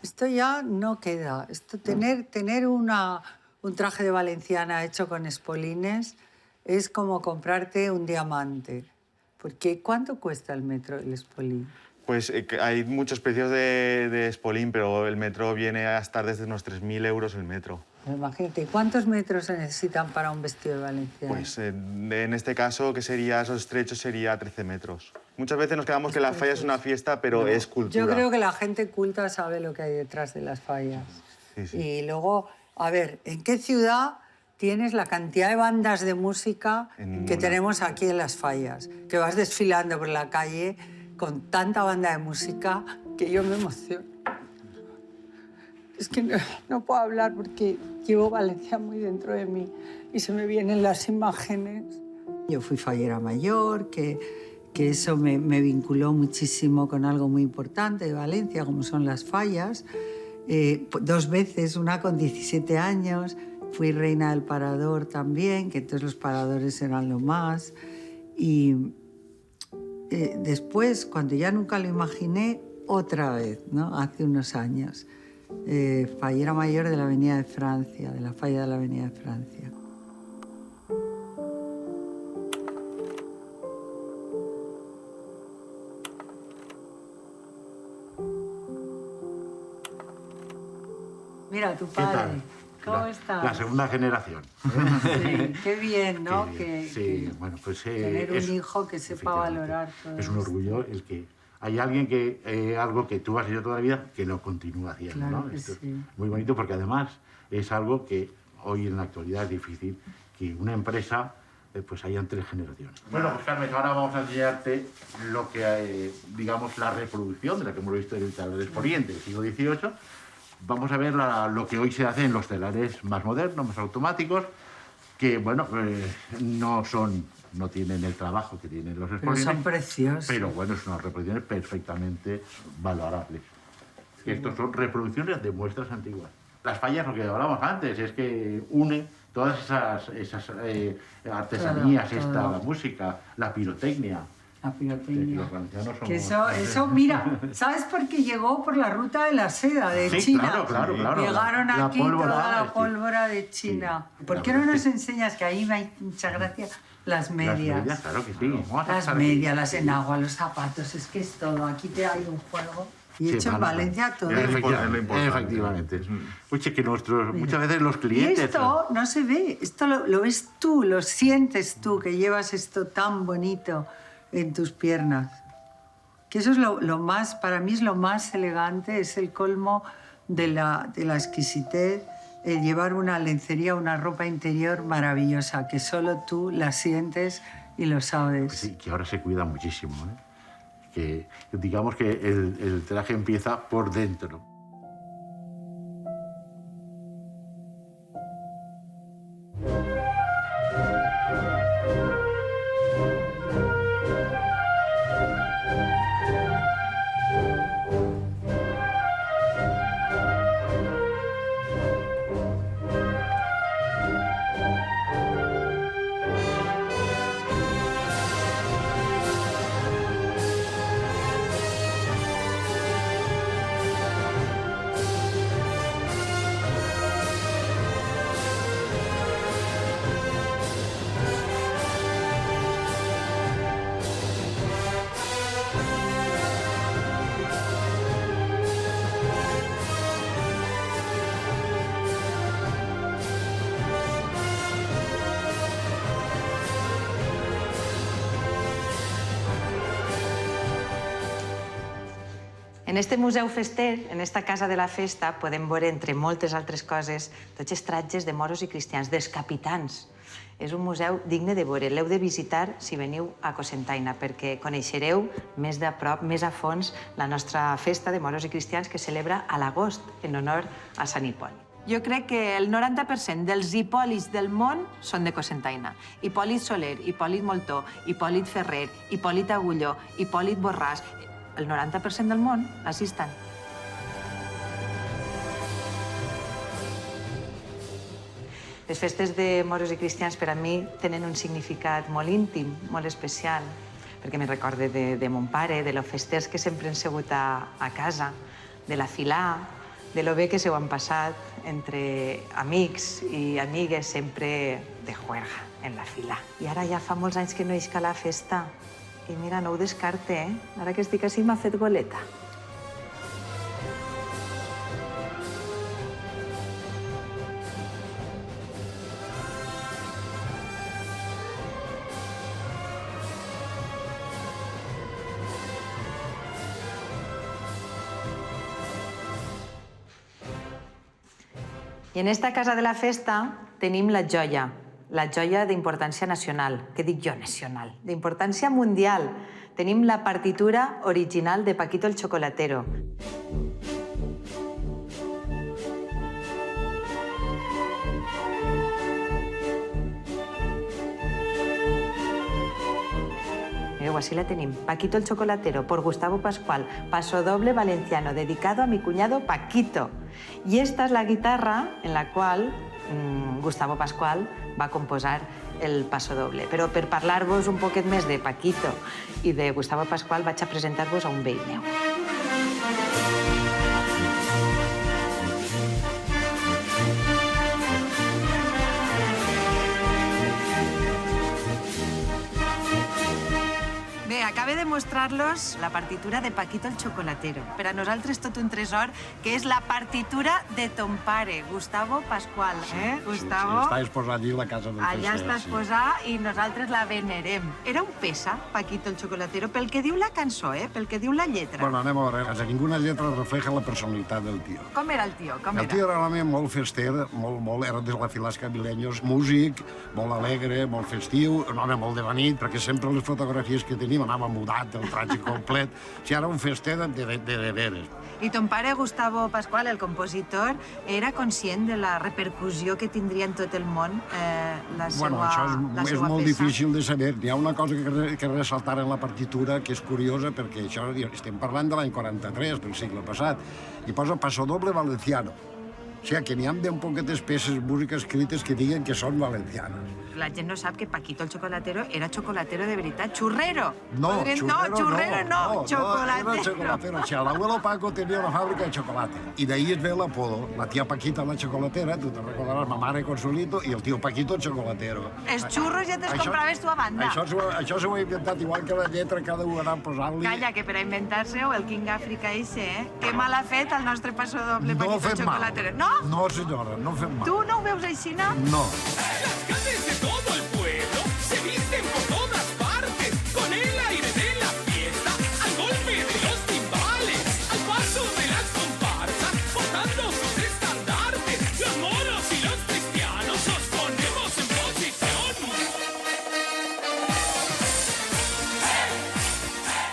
Esto ya no queda. Esto, tener un traje de valenciana hecho con espolines es como comprarte un diamante. Porque ¿cuánto cuesta el metro el espolín? Pues hay muchos precios de espolín, pero el metro viene a estar desde unos 3.000 euros el metro. Imagínate, ¿cuántos metros se necesitan para un vestido de valenciano? Pues en este caso, que sería esos estrechos, sería 13 metros. Muchas veces nos quedamos que la falla es una fiesta, pero es cultura. Yo creo que la gente culta sabe lo que hay detrás de las fallas. Sí, sí. Y luego, a ver, ¿en qué ciudad tienes la cantidad de bandas de música que tenemos aquí en las fallas? Que vas desfilando por la calle con tanta banda de música que yo me emociono. Es que no puedo hablar porque llevo Valencia muy dentro de mí y se me vienen las imágenes. Yo fui fallera mayor, que eso me vinculó muchísimo con algo muy importante de Valencia, como son las fallas. 2 veces, una con 17 años, fui reina del parador también, que entonces los paradores eran lo más. Y después, cuando ya nunca lo imaginé, otra vez, ¿no? Hace unos años. Fallera mayor de la Avenida de Francia, de la falla de la Avenida de Francia. Mira, tu ¿Qué padre. tal? ¿Cómo estás? La segunda generación. Sí, qué bien, ¿no? Sí, bueno, pues... tener un hijo que sepa valorar todo es un orgullo el que hay alguien que... algo que tú has hecho toda la vida que lo continúa haciendo, Claro ¿no? que Esto sí. es muy bonito porque además es algo que hoy en la actualidad es difícil que una empresa pues hayan 3 generaciones. Bueno, pues Carmen, ahora vamos a enseñarte lo que, digamos, la reproducción de la que hemos visto en el taller de Exporiente del siglo XVIII. Vamos a ver lo que hoy se hace en los telares más modernos, más automáticos, que, bueno, no tienen el trabajo que tienen los Exporientes. Pero son preciosos. Pero, bueno, son unas reproducciones perfectamente valorables. Estos son reproducciones de muestras antiguas. Las fallas, lo que hablábamos antes, es que une todas esas artesanías, Todo. la música, la pirotecnia. La pirotecnia. Los valencianos somos... Que eso, mira, ¿sabes por qué llegó por la ruta de la seda de China? Claro. Llegaron La aquí pólvora, toda la pólvora de China. Sí. ¿Por qué no nos enseñas, que ahí me hay mucha gracia, las medias? Las medias, claro que sí. Vamos a Las pasar medias, aquí. las enaguas, los zapatos, es que es todo. Aquí te hay un juego. Y Sí, hecho en vale. Valencia todo. Efectivamente. Oye, que muchas veces los Y clientes... esto no se ve, esto lo ves tú, lo sientes tú, que llevas esto tan bonito en tus piernas. Que eso es lo más, para mí es lo más elegante, es el colmo de la exquisitez, el llevar una lencería, una ropa interior maravillosa, que solo tú la sientes y lo sabes. Sí, que ahora se cuida muchísimo, ¿eh? Que digamos que el traje empieza por dentro. En este Museu Fester, en esta Casa de la Festa, podem veure, entre moltes altres coses, tots els tratges de moros i cristians, dels capitans. És un museu digne de veure. L'heu de visitar si veniu a Cocentaina, perquè coneixereu més de prop, més a fons, la nostra festa de moros i cristians que celebra a l'agost, en honor a Sant Hipòlit. Jo crec que el 90% dels Hipòlits del món són de Cocentaina. Hipòlit Soler, Hipòlit Moltó, Hipòlit Ferrer, Hipòlit Agulló, Hipòlit Borràs... El 90% del món així estan. Les festes de moros i cristians per a mi tenen un significat molt íntim, molt especial, perquè me recorde de mon pare, de los festers que sempre han sigut a casa, de la filà, de lo bé que s'ho han passat entre amics i amigues sempre de juerga en la filà. I ara ja fa molts anys que no isca la festa. I mira, no ho descarte, eh? Ara que estic així m'ha fet goleta. I en esta Casa de la Festa tenim la joia d'importància nacional. Què dic jo, nacional? D'importància mundial. Tenim la partitura original de Paquito el Chocolatero. Mireu, así la tenim. Paquito el Chocolatero, por Gustavo Pascual. Pasodoble valenciano, dedicado a mi cuñado Paquito. Y esta es la guitarra en la cual Gustavo Pascual va composar el pasodoble. Però per parlar-vos un poquet més de Paquito i de Gustavo Pascual vaig a presentar-vos a un vell meu. Bé, acaba acabé de mostrar-los la partitura de Paquito el Chocolatero. Per a nosaltres tot un tresor, que és la partitura de ton pare, Gustavo Pascual. Gustavo? Està exposada allí a la casa del Tresser. Allà està exposada i nosaltres la venerem. Era un pesa, Paquito el Chocolatero, pel que diu la cançó, pel que diu la lletra. Bueno, anem a veure. Quasi ninguna lletra refleja la personalitat del tio. Com era el tio? El tio era un home molt fester, era de la filasca Milenios, músic, molt alegre, molt festiu, un home molt de la nit, perquè sempre les fotografies que tenim anava mudat, el traje complet. O sigui, era un fester de veres. I ton pare, Gustavo Pascual, el compositor, era conscient de la repercussió que tindria en tot el món la seva Bueno, això és molt difícil de saber. Hi ha una cosa que ressaltar en la partitura que és curiosa, perquè això estem parlant de l'any 43, del segle passat, i posa Pasodoble Valenciano. O sigui, que n'hi ha ben poquetes peces, música escrites que diguen que són valencianes. La gent no sap que Paquito el Chocolatero era chocolatero de veritat. Churrero! No, churrero no, chocolatero. Era chocolatero. O sea, l'abuelo Paco tenia una fàbrica de chocolate. I d'ahí es ve l'apodo. La tia Paquita la chocolatera, tu te recordaràs, ma mare Consolito, i el tio Paquito el chocolatero. Els xurros ja te'ls compraves tu a banda. Això s'ho ha inventat igual que la lletra, cada un anà posant-li... Calla, que per a inventar-se-ho, el King Africa eixe, que mal ha fet el nostre pasodoble Paquito el Chocolatero. No? No, senyora, no fem mal. Tu no ho veus així, no? No. Las calles de todo el pueblo se visten por todas partes con el aire de la fiesta, al golpe de los timbales, al paso de las comparsas, portando sus estandartes. Los moros y los cristianos nos ponemos en posición.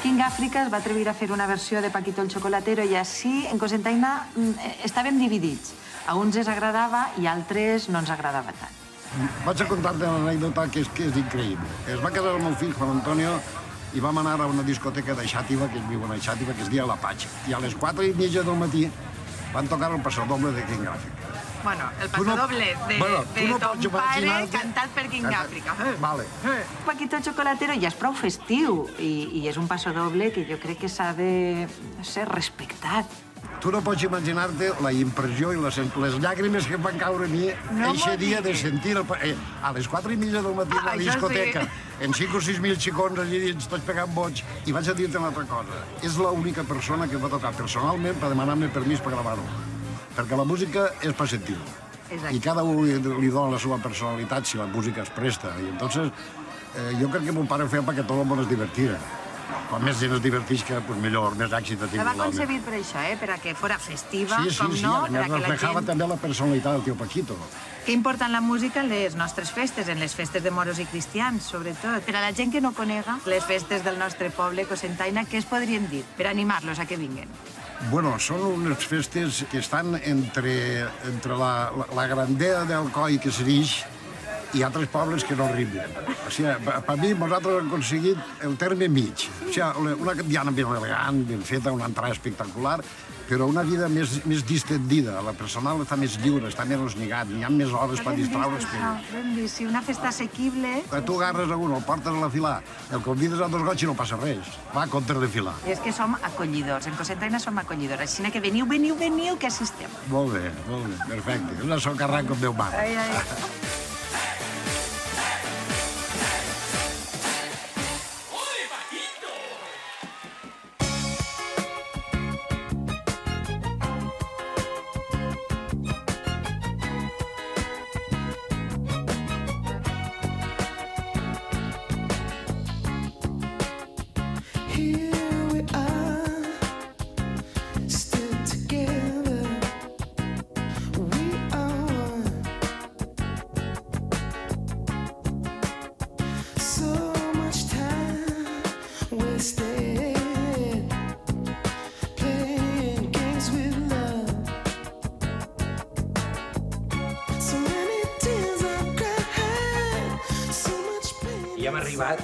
King Africa es va atrevir a fer una versió de Paquito el Chocolatero i així en Cosentaina estàvem dividits. A uns els agradava i a altres no ens agradava tant. Vaig a contar-te una anècdota que és increïble. Es va casar el meu fill, Juan Antonio, i vam anar a una discoteca de Xàtiva, que viu a Xàtiva, que es deia l'Apache. I a les 4:30 del matí van tocar el Pasodoble de King Africa. Bueno, el pasodoble de ton pare cantat per King Africa. Vale. Paquito el Chocolatero ja és prou festiu i és un pasodoble que jo crec que s'ha de ser respectat. Tu no pots imaginar-te la impressió i les llàgrimes que em van caure a mi eixe dia de sentir a les 4:30 del matí a la discoteca, en 5 o 6 mil xicons allí dins, tots pegant boig, i vaig a dir-te una altra cosa. És l'única persona que va tocar personalment per demanar-me permís per gravar-ho. Perquè la música és per sentir-ho. I cada un li dona la seva personalitat si la música es presta. I entonces, jo crec que mon pare ho feia perquè tot el món es divertira. Quan més gent es divertisca, millor, més èxit ha tingut l'home. La va concebir per això, per a que fora festiva, com no, per a que la gent... reflejava també la personalitat del tio Paquito. Que importa la música en les nostres festes, en les festes de moros i cristians, sobretot. Per a la gent que no conega les festes del nostre poble, Cosentaina, què es podrien dir per animar-los a que vinguen? Bueno, són unes festes que estan entre la grandea del coll que s'erix i altres pobles que no arriben. O sigui, per mi, nosaltres hem aconseguit el terme mig. O sigui, una diana ben elegant, ben feta, una entrada espectacular, però una vida més distendida. La personal està més lliure, està més esnigat, hi ha més hores per distraure's. Si una festa assequible... Tu agarres a un, el portes a la filar, el convides a 2 gots i no passa res. Va a comptes de filar. I és que som acollidors, en Cosentaina som acollidors, així que veniu, que assistem. Molt bé, perfecte. Una socarrà com Déu mana. I hem arribat.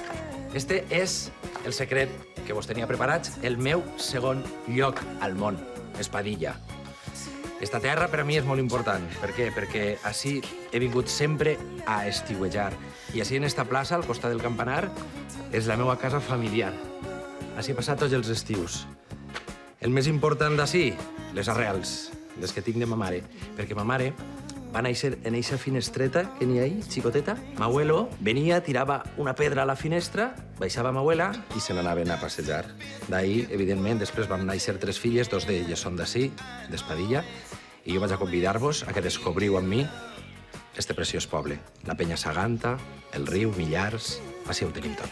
Este és el secret que vos tenia preparats, el meu segon lloc al món, Espadilla. Esta terra per a mi és molt important. Per què? Perquè així he vingut sempre a estiuejar. I així en esta plaça, al costat del campanar, és la meva casa familiar. Així he passat tots els estius. El més important d'ací, les arrels, les que tinc de ma mare. Perquè ma mare va néixer en eixa finestreta que n'hi ha ahí, xicoteta. M'abuelo venia, tirava una pedra a la finestra, baixava m'abuela i se n'anaven a passejar. D'ahí, evidentment, després vam néixer 3 filles, 2 d'elles són d'ací, d'Espadilla, i jo vaig a convidar-vos a que descobriu amb mi este preciós poble. La Penya Saganta, el riu, Millars, així ho tenim tot.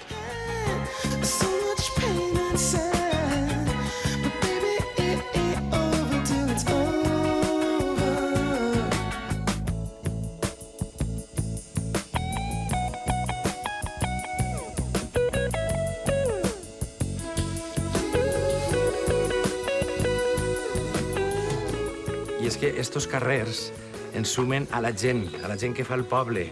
I és que estos carrers ens sumen a la gent que fa el poble.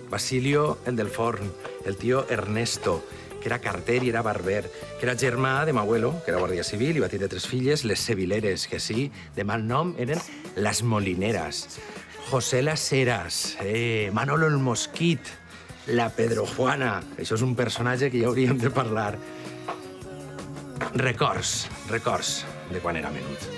Basilio, el del forn, el tio Ernesto, que era carter i era barber, que era germà de m'abuelo, que era guàrdia civil i va tenir 3 filles, les sevileres, que sí, de mal nom, eren las molineras. José Las Heras, Manolo el Mosquit, la Pedro Juana. Això és un personatge que ja hauríem de parlar. Records de quan era menut.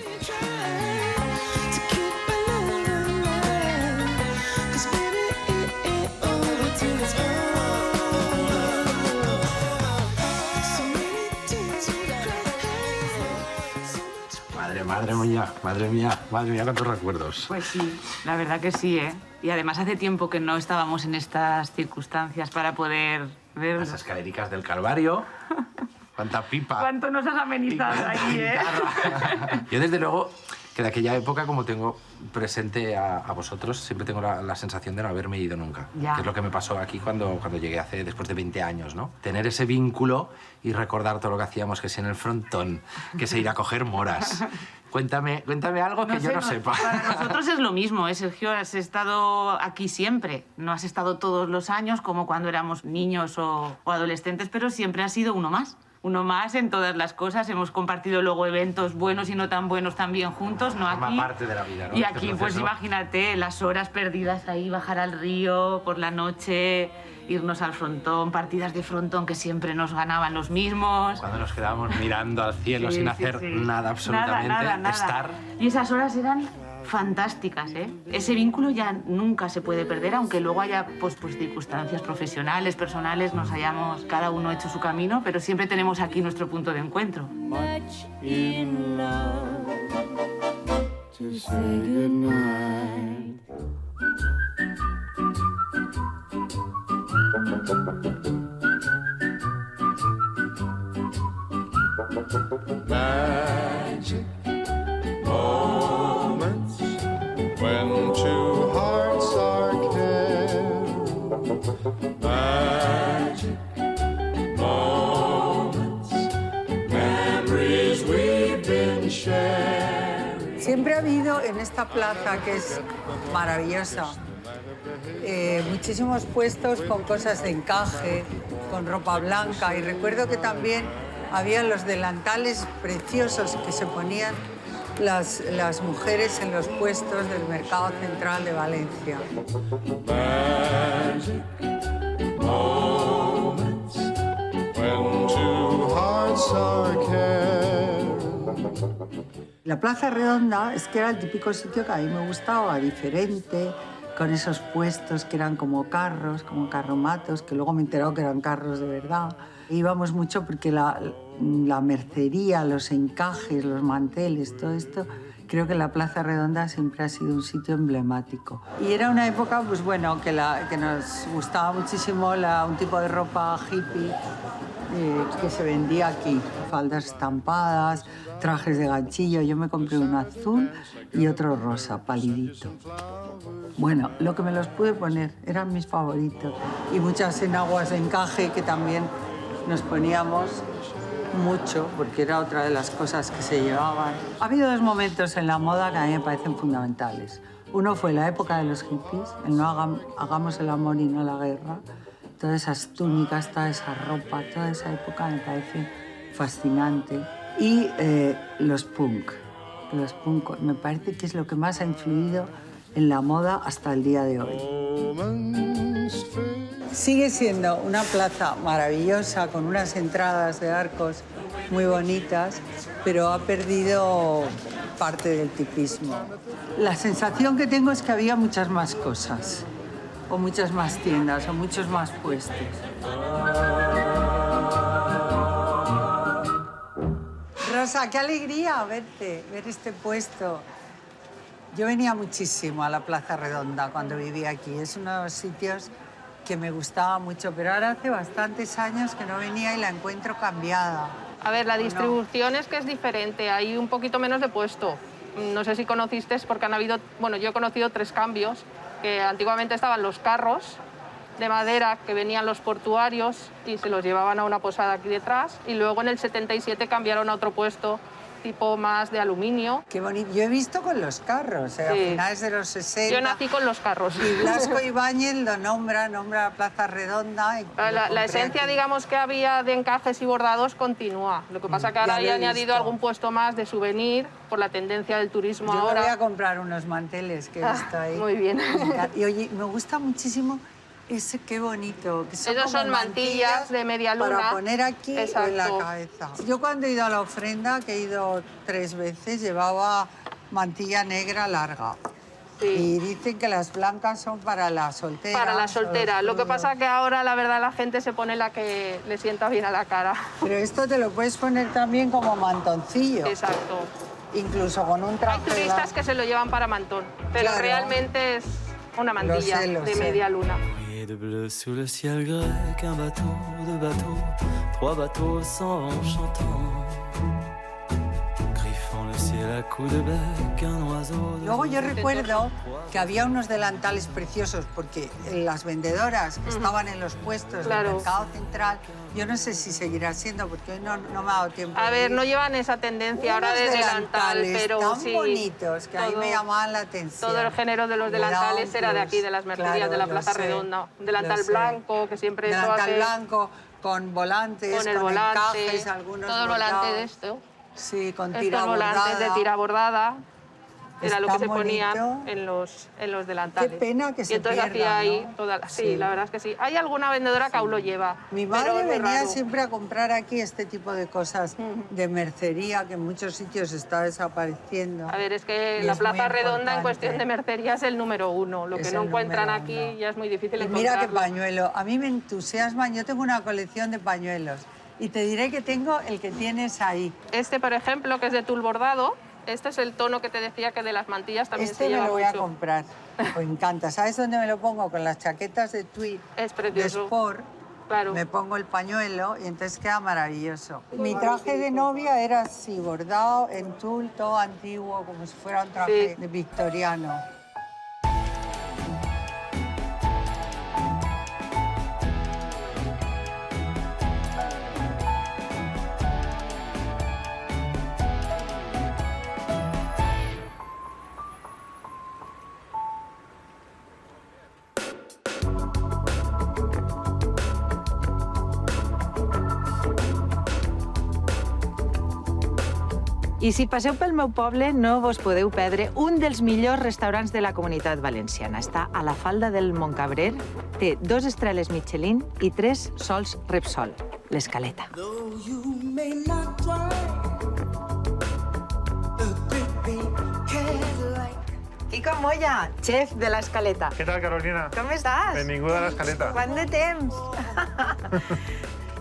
Madre mía, cuántos recuerdos. Pues sí, la verdad que sí, ¿eh? Y además hace tiempo que no estábamos en estas circunstancias para poder ver... Las escalericas del Calvario. Cuánta pipa. Cuánto nos has amenizado ahí, ¿eh? Yo, desde luego, que de aquella época, como tengo presente a vosotros, siempre tengo la sensación de no haberme ido nunca. Ya. Que es lo que me pasó aquí cuando llegué después de 20 años, ¿no? Tener ese vínculo y recordar todo lo que hacíamos, que si en el frontón, que se ir a coger moras. Cuéntame algo que yo no sepa. Para nosotros es lo mismo, ¿eh, Sergio? Has estado aquí siempre. No has estado todos los años como cuando éramos niños o adolescentes, pero siempre has sido uno más. Uno más en todas las cosas. Hemos compartido luego eventos buenos y no tan buenos también juntos, ¿no? Forma aquí. parte de la vida, ¿no? Y aquí, pues imagínate, las horas perdidas ahí, bajar al río por la noche, irnos al frontón, partidas de frontón que siempre nos ganaban los mismos. Cuando nos quedábamos mirando al cielo sin hacer nada, absolutamente, nada. estar... Y esas horas eran fantásticas, ¿eh? Ese vínculo ya nunca se puede perder, aunque luego haya pues circunstancias profesionales, personales, nos hayamos cada uno hecho su camino, pero siempre tenemos aquí nuestro punto de encuentro. Much in love to say goodnight. Magic moments when two hearts are caring. Magic moments, memories we've been sharing. Siempre ha habido en esta plaza, que es maravillosa, muchísimos puestos con cosas de encaje, con ropa blanca, y recuerdo que también había los delantales preciosos que se ponían las mujeres en los puestos del Mercado Central de Valencia. Magic moments when two hearts are caring. La Plaza Redonda es que era el típico sitio que a mí me gustaba, diferente, con esos puestos que eran como carros, como carromatos, que luego me he enterado que eran carros de verdad. Íbamos mucho porque la mercería, los encajes, los manteles, todo esto, creo que la Plaza Redonda siempre ha sido un sitio emblemático. Y era una época, pues bueno, que nos gustaba muchísimo un tipo de ropa hippie que se vendía aquí. Faldas estampadas, trajes de ganchillo. Yo me compré uno azul y otro rosa, palidito. Bueno, lo que me los pude poner eran mis favoritos. Y muchas enaguas de encaje que también nos poníamos mucho, porque era otra de las cosas que se llevaban. Ha habido 2 momentos en la moda que a mí me parecen fundamentales. Uno fue la época de los hippies, el no hagamos el amor y no la guerra. Todas esas túnicas, toda esa ropa, toda esa época me parece fascinante. Y los punk. Los punk me parece que es lo que más ha influido en la moda hasta el día de hoy. Sigue siendo una plaza maravillosa, con unas entradas de arcos muy bonitas, pero ha perdido parte del tipismo. La sensación que tengo es que había muchas más cosas, o muchas más tiendas, o muchos más puestos. Rosa, qué alegría verte, ver este puesto. Yo venía muchísimo a la Plaza Redonda cuando vivía aquí. Es uno de los sitios que me gustaba mucho, pero ahora hace bastantes años que no venía y la encuentro cambiada. A ver, la distribución es que es diferente, hay un poquito menos de puesto. No sé si conociste, porque han habido, bueno, yo he conocido 3 cambios, que antiguamente estaban los carros de madera que venían los portuarios y se los llevaban a una posada aquí detrás, y luego en el 77 cambiaron a otro puesto tipo más de aluminio. Qué bonito. Yo he visto con los carros, a finales de los 60. Yo nací con los carros. Y Blasco Ibáñez lo nombra la Plaza Redonda. La esencia, digamos, que había de encajes y bordados continúa. Lo que pasa que ahora hay añadido algún puesto más de souvenir por la tendencia del turismo Yo ahora. Yo voy a comprar unos manteles que he visto ahí. Muy bien. Y oye, me gusta muchísimo ese, qué bonito. Que Esos son mantillas de media luna. Para poner aquí Exacto. en la cabeza. Yo cuando he ido a la ofrenda, que he ido 3 veces, llevaba mantilla negra larga. Sí. Y dicen que las blancas son para la soltera. Para la soltera. Lo que pasa que ahora, la verdad, la gente se pone la que le sienta bien a la cara. Pero esto te lo puedes poner también como mantoncillo. Exacto. Incluso con un traje. Hay turistas que se lo llevan para mantón, pero claro, realmente es una mantilla de media luna. De bleu sous le ciel grec, un bateau, 2 bateaux, 3 bateaux s'en vont chantant. Griffant le ciel à coups de bec, un oiseau de... Luego yo recuerdo que había unos delantales preciosos porque las vendedoras que estaban en los puestos del mercado central, yo no sé si seguirá siendo porque hoy no me ha dado tiempo. A ver, no llevan esa tendencia ahora de delantal, pero tan sí. bonitos que ahí me llamaban la atención. Todo el género de los delantales era de aquí, de las mercerías de la Plaza Redonda. Un delantal blanco, que siempre eso hace... Delantal blanco, con volantes, con el volante, encajes, algunos todo el volante de esto. Sí, con tira estos bordada. volantes de tira bordada. Era lo que se bonito. ponía en los delantales. Qué pena que se y entonces pierda, hacía ahí ¿no? toda sí, la verdad es que sí. Hay alguna vendedora que aún lo lleva. Mi madre pero venía raro. siempre a comprar aquí este tipo de cosas de mercería que en muchos sitios está desapareciendo. A ver, es que Y la es muy Plaza Redonda en importante. cuestión de mercería es el número 1. Lo Es que no el encuentran número aquí 1. ya es muy difícil Y encontrarlo. mira qué pañuelo. A mí me entusiasman. Yo tengo una colección de pañuelos. Y te diré que tengo el que tienes ahí. Este, por ejemplo, que es de tul bordado. Este es el tono que te decía que de las mantillas también Este se lleva me lo voy mucho. a comprar. Me encanta. ¿Sabes dónde me lo pongo? Con las chaquetas de tweed. Es De precioso. sport. Claro. Me pongo el pañuelo y entonces queda maravilloso. Mi traje de novia era así, bordado en tul, todo antiguo, como si fuera un traje de victoriano. I si passeu pel meu poble, no vos podeu perdre un dels millors restaurants de la Comunitat Valenciana. Està a la falda del Montcabrer, té 2 estrelles Michelin i 3 sols Repsol, l'Escaleta. Quico Moya, chef de l'Escaleta. Què tal, Carolina? Com estàs? Benvinguda a l'Escaleta. Quant de temps?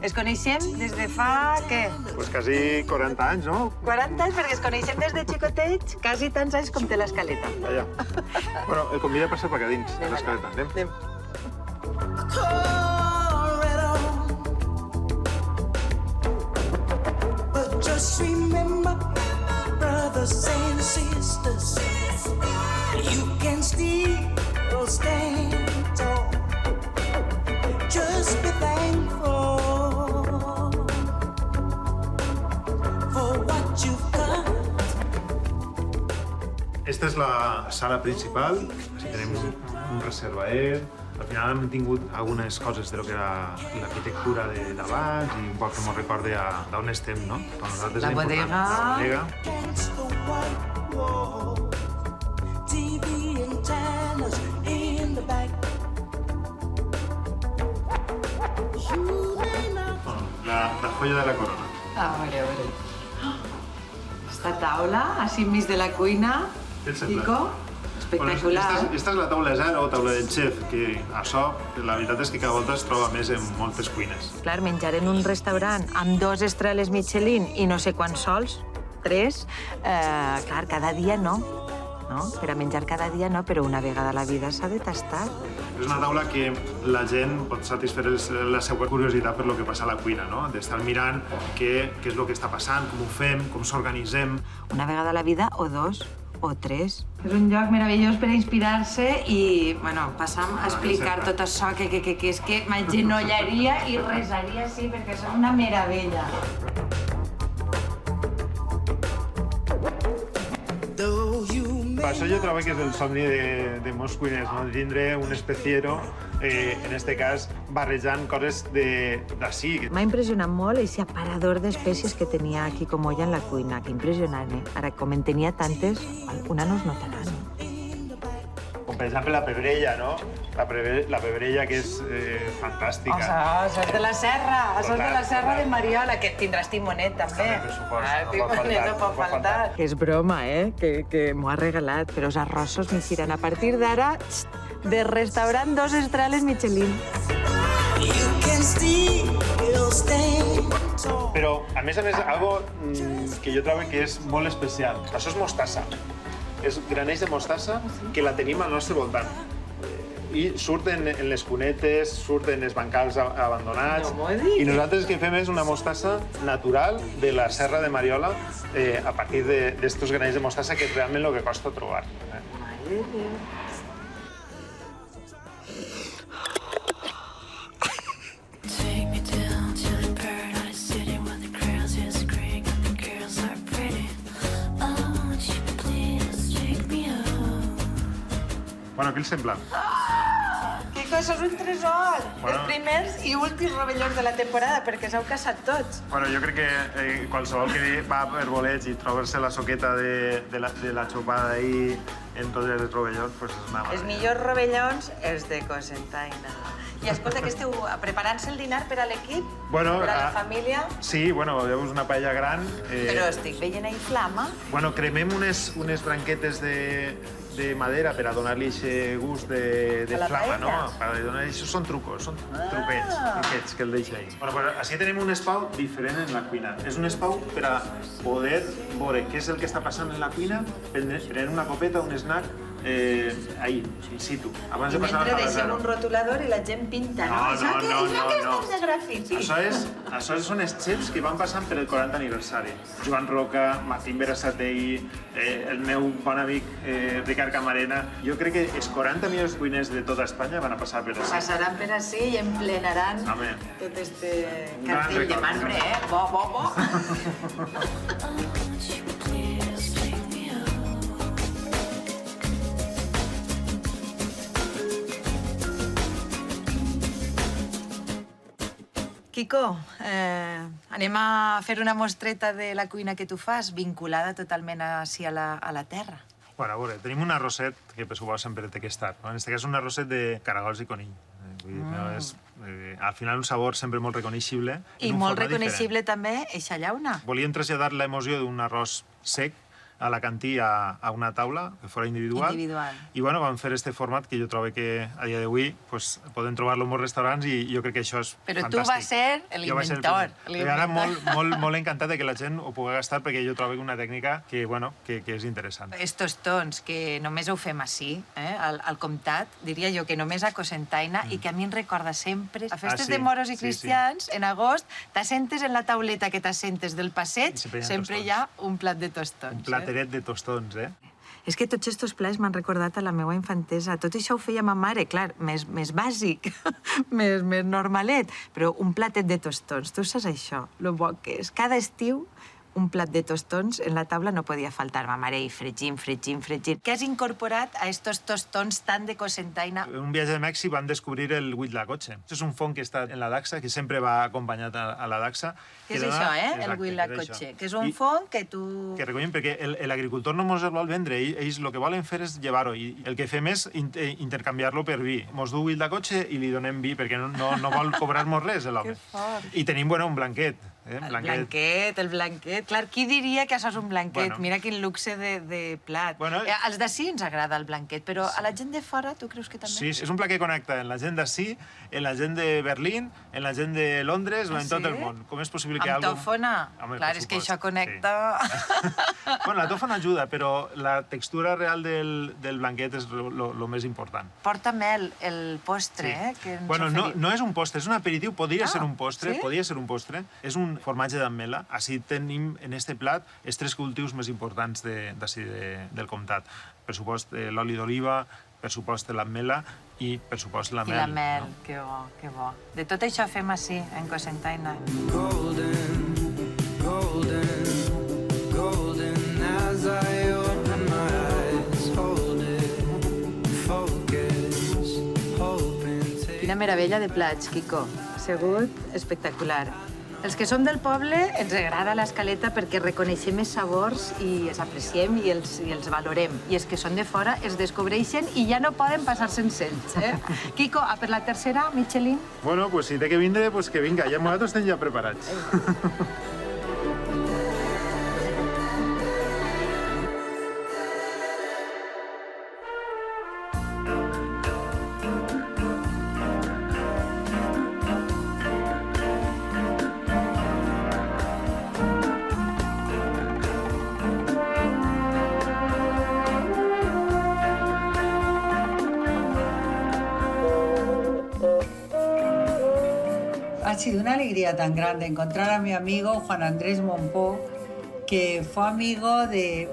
Es coneixem des de fa, què? Pues quasi 40 anys, no? 40 anys, perquè es coneixem des de xicotets, quasi tants anys com té l'Escaleta. Allà. Bueno, el convida a passar per aquí dins, a l'Escaleta. Anem. But just remember, brothers and sisters, you can still stand tall. Just be thankful for what you've got. Esta és la sala principal. Així tenim un reservaer. Al final hem tingut algunes coses de lo que era l'arquitectura d'abans i un poc que ens recorda d'on estem, no? Per nosaltres La és important. bodega. La bodega. Against the white wall, TV antennas in the back. Bueno, la joia de la corona. Ah, vale, vale. La taula, així enmig de la cuina. Quico, espectacular. Esta és la taula zero, taula del xef, que això, la veritat és que cada volta es troba més en moltes cuines. Clar, menjar en un restaurant amb 2 estrelles Michelin i no sé quants sols, 3, clar, cada dia no. Per a menjar cada dia no, però una vegada a la vida s'ha de tastar. És una taula que la gent pot satisfer la seva curiositat per lo que passa a la cuina, no? D'estar mirant què és el que està passant, com ho fem, com s'organitzem. Una vegada a la vida, o 2, o 3. És un lloc meravellós per a inspirar-se i, bueno, passam a explicar tot això, que és que m'agenollaria i resaria, sí, perquè és una meravella. Per això jo trobo que és el somni de molts cuiners, no? Tindre un especiero, en este cas, barrejant coses d'ací. M'ha impressionat molt aquest aparador d'espècies que tenia aquí com olla en la cuina, que impressionant, eh? Ara, com en tenia tantes, una no es notarà, no? Com per exemple la pebrella, no? La pebrella que és fantàstica. Això és de la serra, això és de la serra de Mariola, que tindràs timonet, també. Timonet no pot faltar. Que és broma, que m'ho ha regalat, però els arrossos m'hixiran a partir d'ara de restaurant 2 estrelles Michelin. Però, a més, algo que jo trobo que és molt especial. Això és mostassa. És granells de mostassa que la tenim al nostre voltant. I surten en les cunetes, surten els bancals abandonats. I nosaltres el que fem és una mostassa natural de la serra de Mariola a partir d'estos granells de mostassa, que és realment el que costa trobar. Bueno, què els sembla? Quico, això és un tresor! Els primers i últims rovellons de la temporada, perquè s'heu casat tots. Bueno, jo crec que qualsevol que va per Bolets i trobar-se la soqueta de la xopada ahí en tots els rovellons, pues és una meravella. Els millors rovellons és de Cocentaina. I escolta, que esteu preparant-se el dinar per a l'equip? Per a la família? Sí, bueno, veus una paella gran. Però estic veient ahí flama. Bueno, cremem unes branquetes de madera per a donar-li aquest gust de flama, no? Això són trucos, són truquets que el deixa ahí. Bueno, pues així tenim un espau diferent en la cuina. És un espau per a poder veure què és el que està passant en la cuina, prendre una copeta, un snack, ahí, in situ. I mentre deixem un rotulador i la gent pinta, no? Això que és de grafiti. Això són els xefs que van passant per el 40 aniversari. Joan Roca, Martín Berasategui, el meu bon amic Ricard Camarena. Jo crec que els 40 millors cuiners de tota Espanya van a passar per ací. Passaran per ací i emplenaran tot este cartell de marbre, Bo. Quico, anem a fer una mostreta de la cuina que tu fas, vinculada totalment així a la terra. Bueno, a veure, tenim un arrosset que per suposo sempre té que estar. En aquest cas és un arrosset de caragols i conill. És, al final, un sabor sempre molt reconeixible. I molt reconeixible també eixa llauna. Volíem traslladar l'emoció d'un arròs sec alacantí a una taula, que fora individual. I bueno, vam fer este format que jo trobo que a dia d'avui podem trobar-lo en molts restaurants i jo crec que això és fantàstic. Però tu vas ser l'inventor. I ara molt encantat que la gent ho pugui gastar perquè jo trobo una tècnica que és interessant. Estos tons que només ho fem així, al comtat, diria jo que només a Cocentaina i que a mi em recorda sempre a festes de moros i cristians, en agost, t'assentes en la tauleta que t'assentes del passeig, sempre hi ha un plat de tostons. Un plateret de tostons, És que tots aquests plats m'han recordat a la meva infantesa. Tot això ho feia ma mare, clar, més bàsic, més normalet, però un platet de tostons. Tu saps això, lo bo que és. Cada estiu un plat de tostons en la taula no podia faltar. Ma mare, i fregint. Què has incorporat a estos tostons tan de Cocentaina? En un viatge de Mèxic van descobrir el huitlacoche. És un fong que està en la dacsa, que sempre va acompanyat a la dacsa. Què és això, el huitlacoche? Que és un fong que tu... Que recollem perquè l'agricultor no ens el vol vendre. Ells el que volen fer és llevar-ho. I el que fem és intercanviar-lo per vi. Mos du huitlacoche i li donem vi perquè no vol cobrar-nos res, l'home. I tenim, un blanquet. El blanquet. Clar, qui diria que això és un blanquet? Bueno. Mira quin luxe de plat. Als d'ací ens agrada el blanquet, però a la gent de fora tu creus que també? Sí, és un plat que connecta en la gent d'ací, en la gent de Berlín, en la gent de Londres o en tot el món. Com és possible que Amb tòfona? Clar, és que això connecta... Bueno, la tòfona ajuda, però la textura real del blanquet és el més important. Porta mel, el postre, que ens Bueno, oferim. no és un postre, és un aperitiu, podria ser un postre, sí? podria ser un postre. És un formatge d'ametla. Així tenim en este plat els 3 cultius més importants d'ací del comtat. Per supost, l'oli d'oliva, per supost, l'ametla i, per supost, la mel. I la mel, que bo, que bo. De tot això fem així, en Cocentaina. Golden as I open my eyes, hold it, focus, hoping to... Quina meravella de plats, Quico. Ha sigut espectacular. Els que som del poble ens agrada l'escaleta perquè reconeixem els sabors i els apreciem i els valorem. I els que són de fora els descobreixen i ja no poden passar sense ells. Quico, a per la tercera, Michelin? Bueno, pues si té que vindre, pues que vinga. Ja nosaltres estem ja preparats. Ha sido una alegría tan grande encontrar a mi amigo Juan Andrés Mompó, que fue amigo de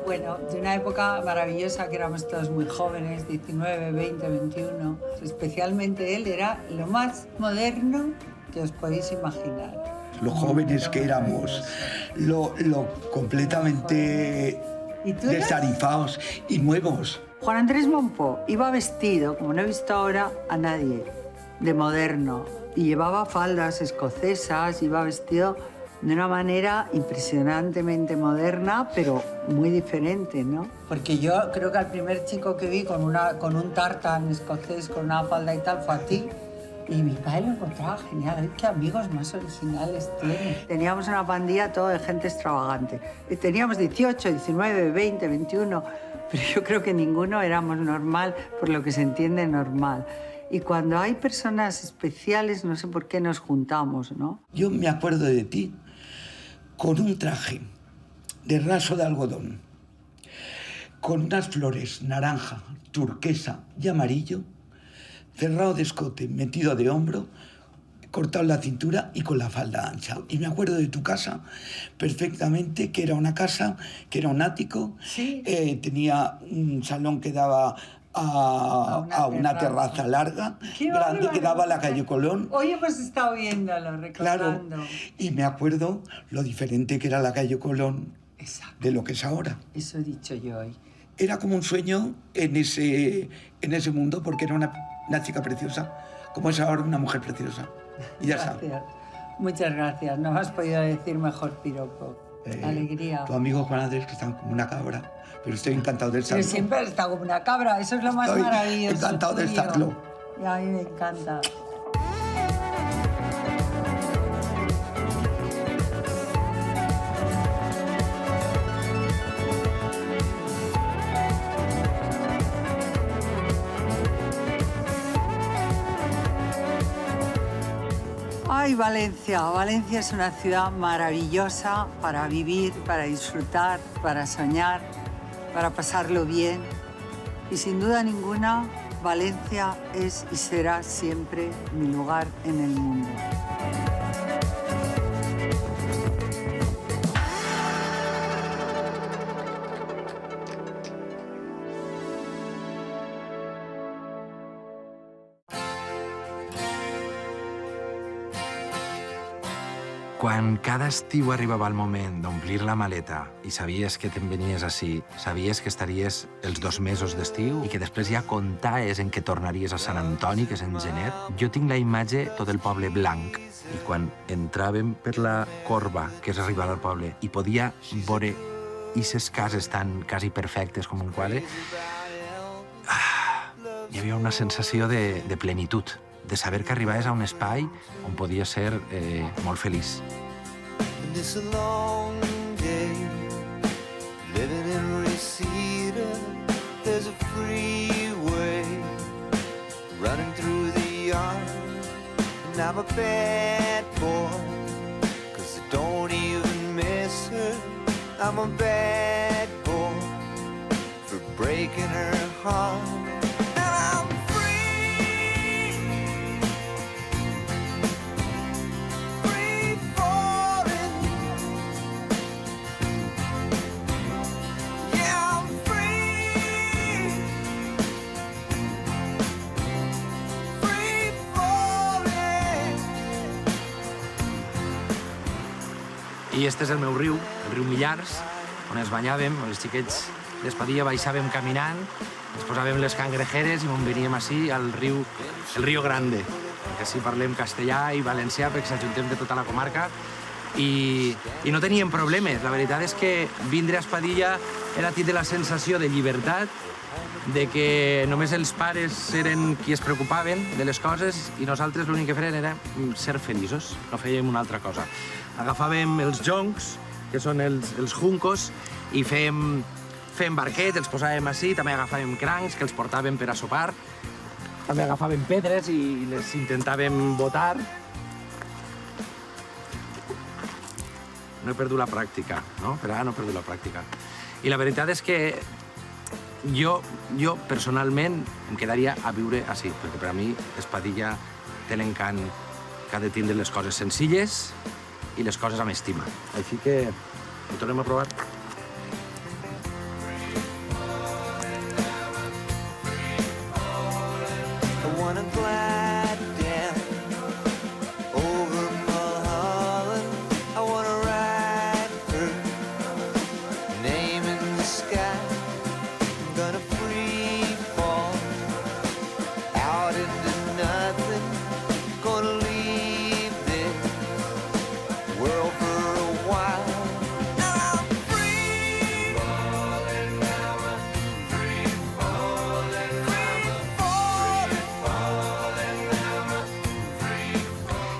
una época maravillosa, que éramos todos muy jóvenes, 19, 20, 21. Especialmente él era lo más moderno que os podéis imaginar. Lo jóvenes que éramos, lo completamente desarifados y nuevos. Juan Andrés Mompó iba vestido, como no he visto ahora a nadie, de moderno. Y llevaba faldas escocesas, iba vestido de una manera impresionantemente moderna, pero muy diferente, ¿no? Porque yo creo que al primer chico que vi con un tartan escocés, con una falda y tal, fue a ti. Y mi padre lo encontraba genial. ¡Ay, qué amigos más originales tiene! Teníamos una pandilla todo de gente extravagante. Y teníamos 18, 19, 20, 21, pero yo creo que ninguno éramos normal, por lo que se entiende normal. Y cuando hay personas especiales, no sé por qué nos juntamos, ¿no? Yo me acuerdo de ti con un traje de raso de algodón, con unas flores naranja, turquesa y amarillo, cerrado de escote, metido de hombro, cortado la cintura y con la falda ancha. Y me acuerdo de tu casa perfectamente, que era una casa, que era un ático, sí. Tenía un salón que daba a una terraza larga, grande, que daba a la calle Colón. Hoy hemos estado viéndolo, recordando. Claro, y me acuerdo lo diferente que era la calle Colón de lo que es ahora. Eso he dicho yo hoy. Era como un sueño en ese mundo, porque era una chica preciosa, como es ahora una mujer preciosa. Y ya está. Muchas gracias, no me has podido decir mejor piropo. Alegría. Tu amigo Juan Andrés, que está como una cabra, pero estoy encantado del saclo. Pero siempre he estado como una cabra, eso es lo más maravilloso. Encantado del saclo. Y a mí me encanta. Ay, Valencia. Valencia es una ciudad maravillosa para vivir, para disfrutar, para soñar, para pasarlo bien. Y sin duda ninguna, Valencia es y será siempre mi lugar en el mundo. Quan cada estiu arribava el moment d'omplir la maleta i sabies que te'n venies ací, sabies que estaries els 2 mesos d'estiu i que després ja comptaves en que tornaries a Sant Antoni, que és en gener, jo tinc la imatge tot el poble blanc. I quan entràvem per la corba, que és arribar al poble, i podia veure aquestes cases tan quasi perfectes com un quadre, hi havia una sensació de plenitud, de saber que arribaves a un espai on podies ser molt feliç. And it's a long day, living in Reseda. There's a freeway running through the yard. And I'm a bad boy, 'cause I don't even miss her. I'm a bad boy for breaking her heart. And I'm free, free falling. Yeah, I'm free, free falling. I este és el meu riu, el riu Millars, on ens banyàvem, els xiquets d'Espadilla baixàvem caminant, ens posàvem les cangrejeres i on veníem així al riu, el Río Grande, que així parlem castellà i valencià perquè s'ajuntem de tota la comarca i no teníem problemes. La veritat és que vindre a Espadilla era tindre la sensació de llibertat, de que només els pares eren qui es preocupaven de les coses i nosaltres l'únic que fèiem era ser feliços, no fèiem una altra cosa. Agafàvem els joncs, que són els juncos, i fèiem barquets, els posàvem així, també agafàvem crancs, que els portàvem per a sopar, també agafàvem pedres i les intentàvem botar. No he perdut la pràctica, no? Per ara no he perdut la pràctica. I la veritat és que jo personalment em quedaria a viure així, perquè per a mi Espadilla té l'encant que ha de tindre les coses senzilles i les coses amb estima. Així que ho tornem a provar. I wanna glide down over Mulholland. I wanna ride her name in the sky. I'm gonna free fall out into nothing. Gonna leave this world for a while. Now I'm free falling, now I'm free falling,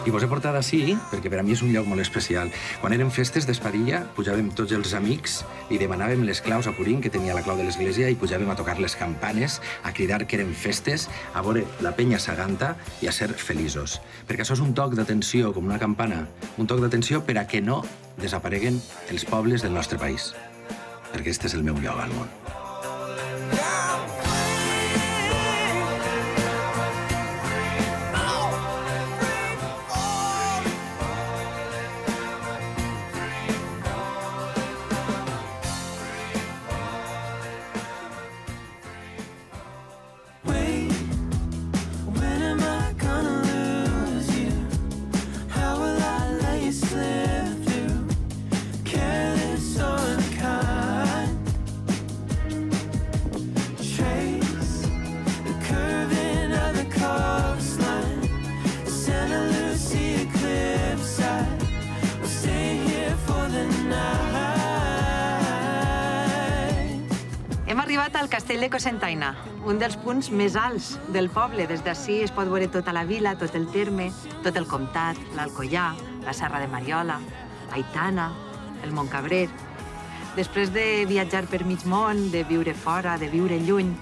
I vos he portat així perquè per a mi és un lloc molt especial. Quan érem festes d'Espadilla, pujàvem tots els amics i demanàvem les claus a Purín, que tenia la clau de l'església, i pujàvem a tocar les campanes, a cridar que eren festes, a veure la penya saganta i a ser feliços. Perquè això és un toc d'atenció, com una campana, un toc d'atenció per a que no desapareguen els pobles del nostre país. Perquè este és el meu lloc al món. When am I gonna lose you? How will I let you slip through? Careless or unkind. Trace the curving of the coastline. Santa Lucia cliffside. We'll stay here for the night. Hem arribat al castell de Cocentaina, un dels punts més alts del poble. Des d'ací es pot veure tota la vila, tot el terme, tot el comtat, l'Alcoià, la Serra de Mariola, Aitana, el Montcabrer. Després de viatjar per mig món, de viure fora, de viure lluny,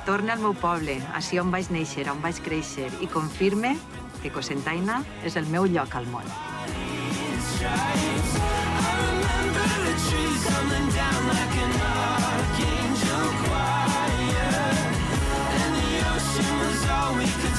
torne al meu poble, ací on vaig néixer, on vaig créixer, i confirme que Cocentaina és el meu lloc al món. All we could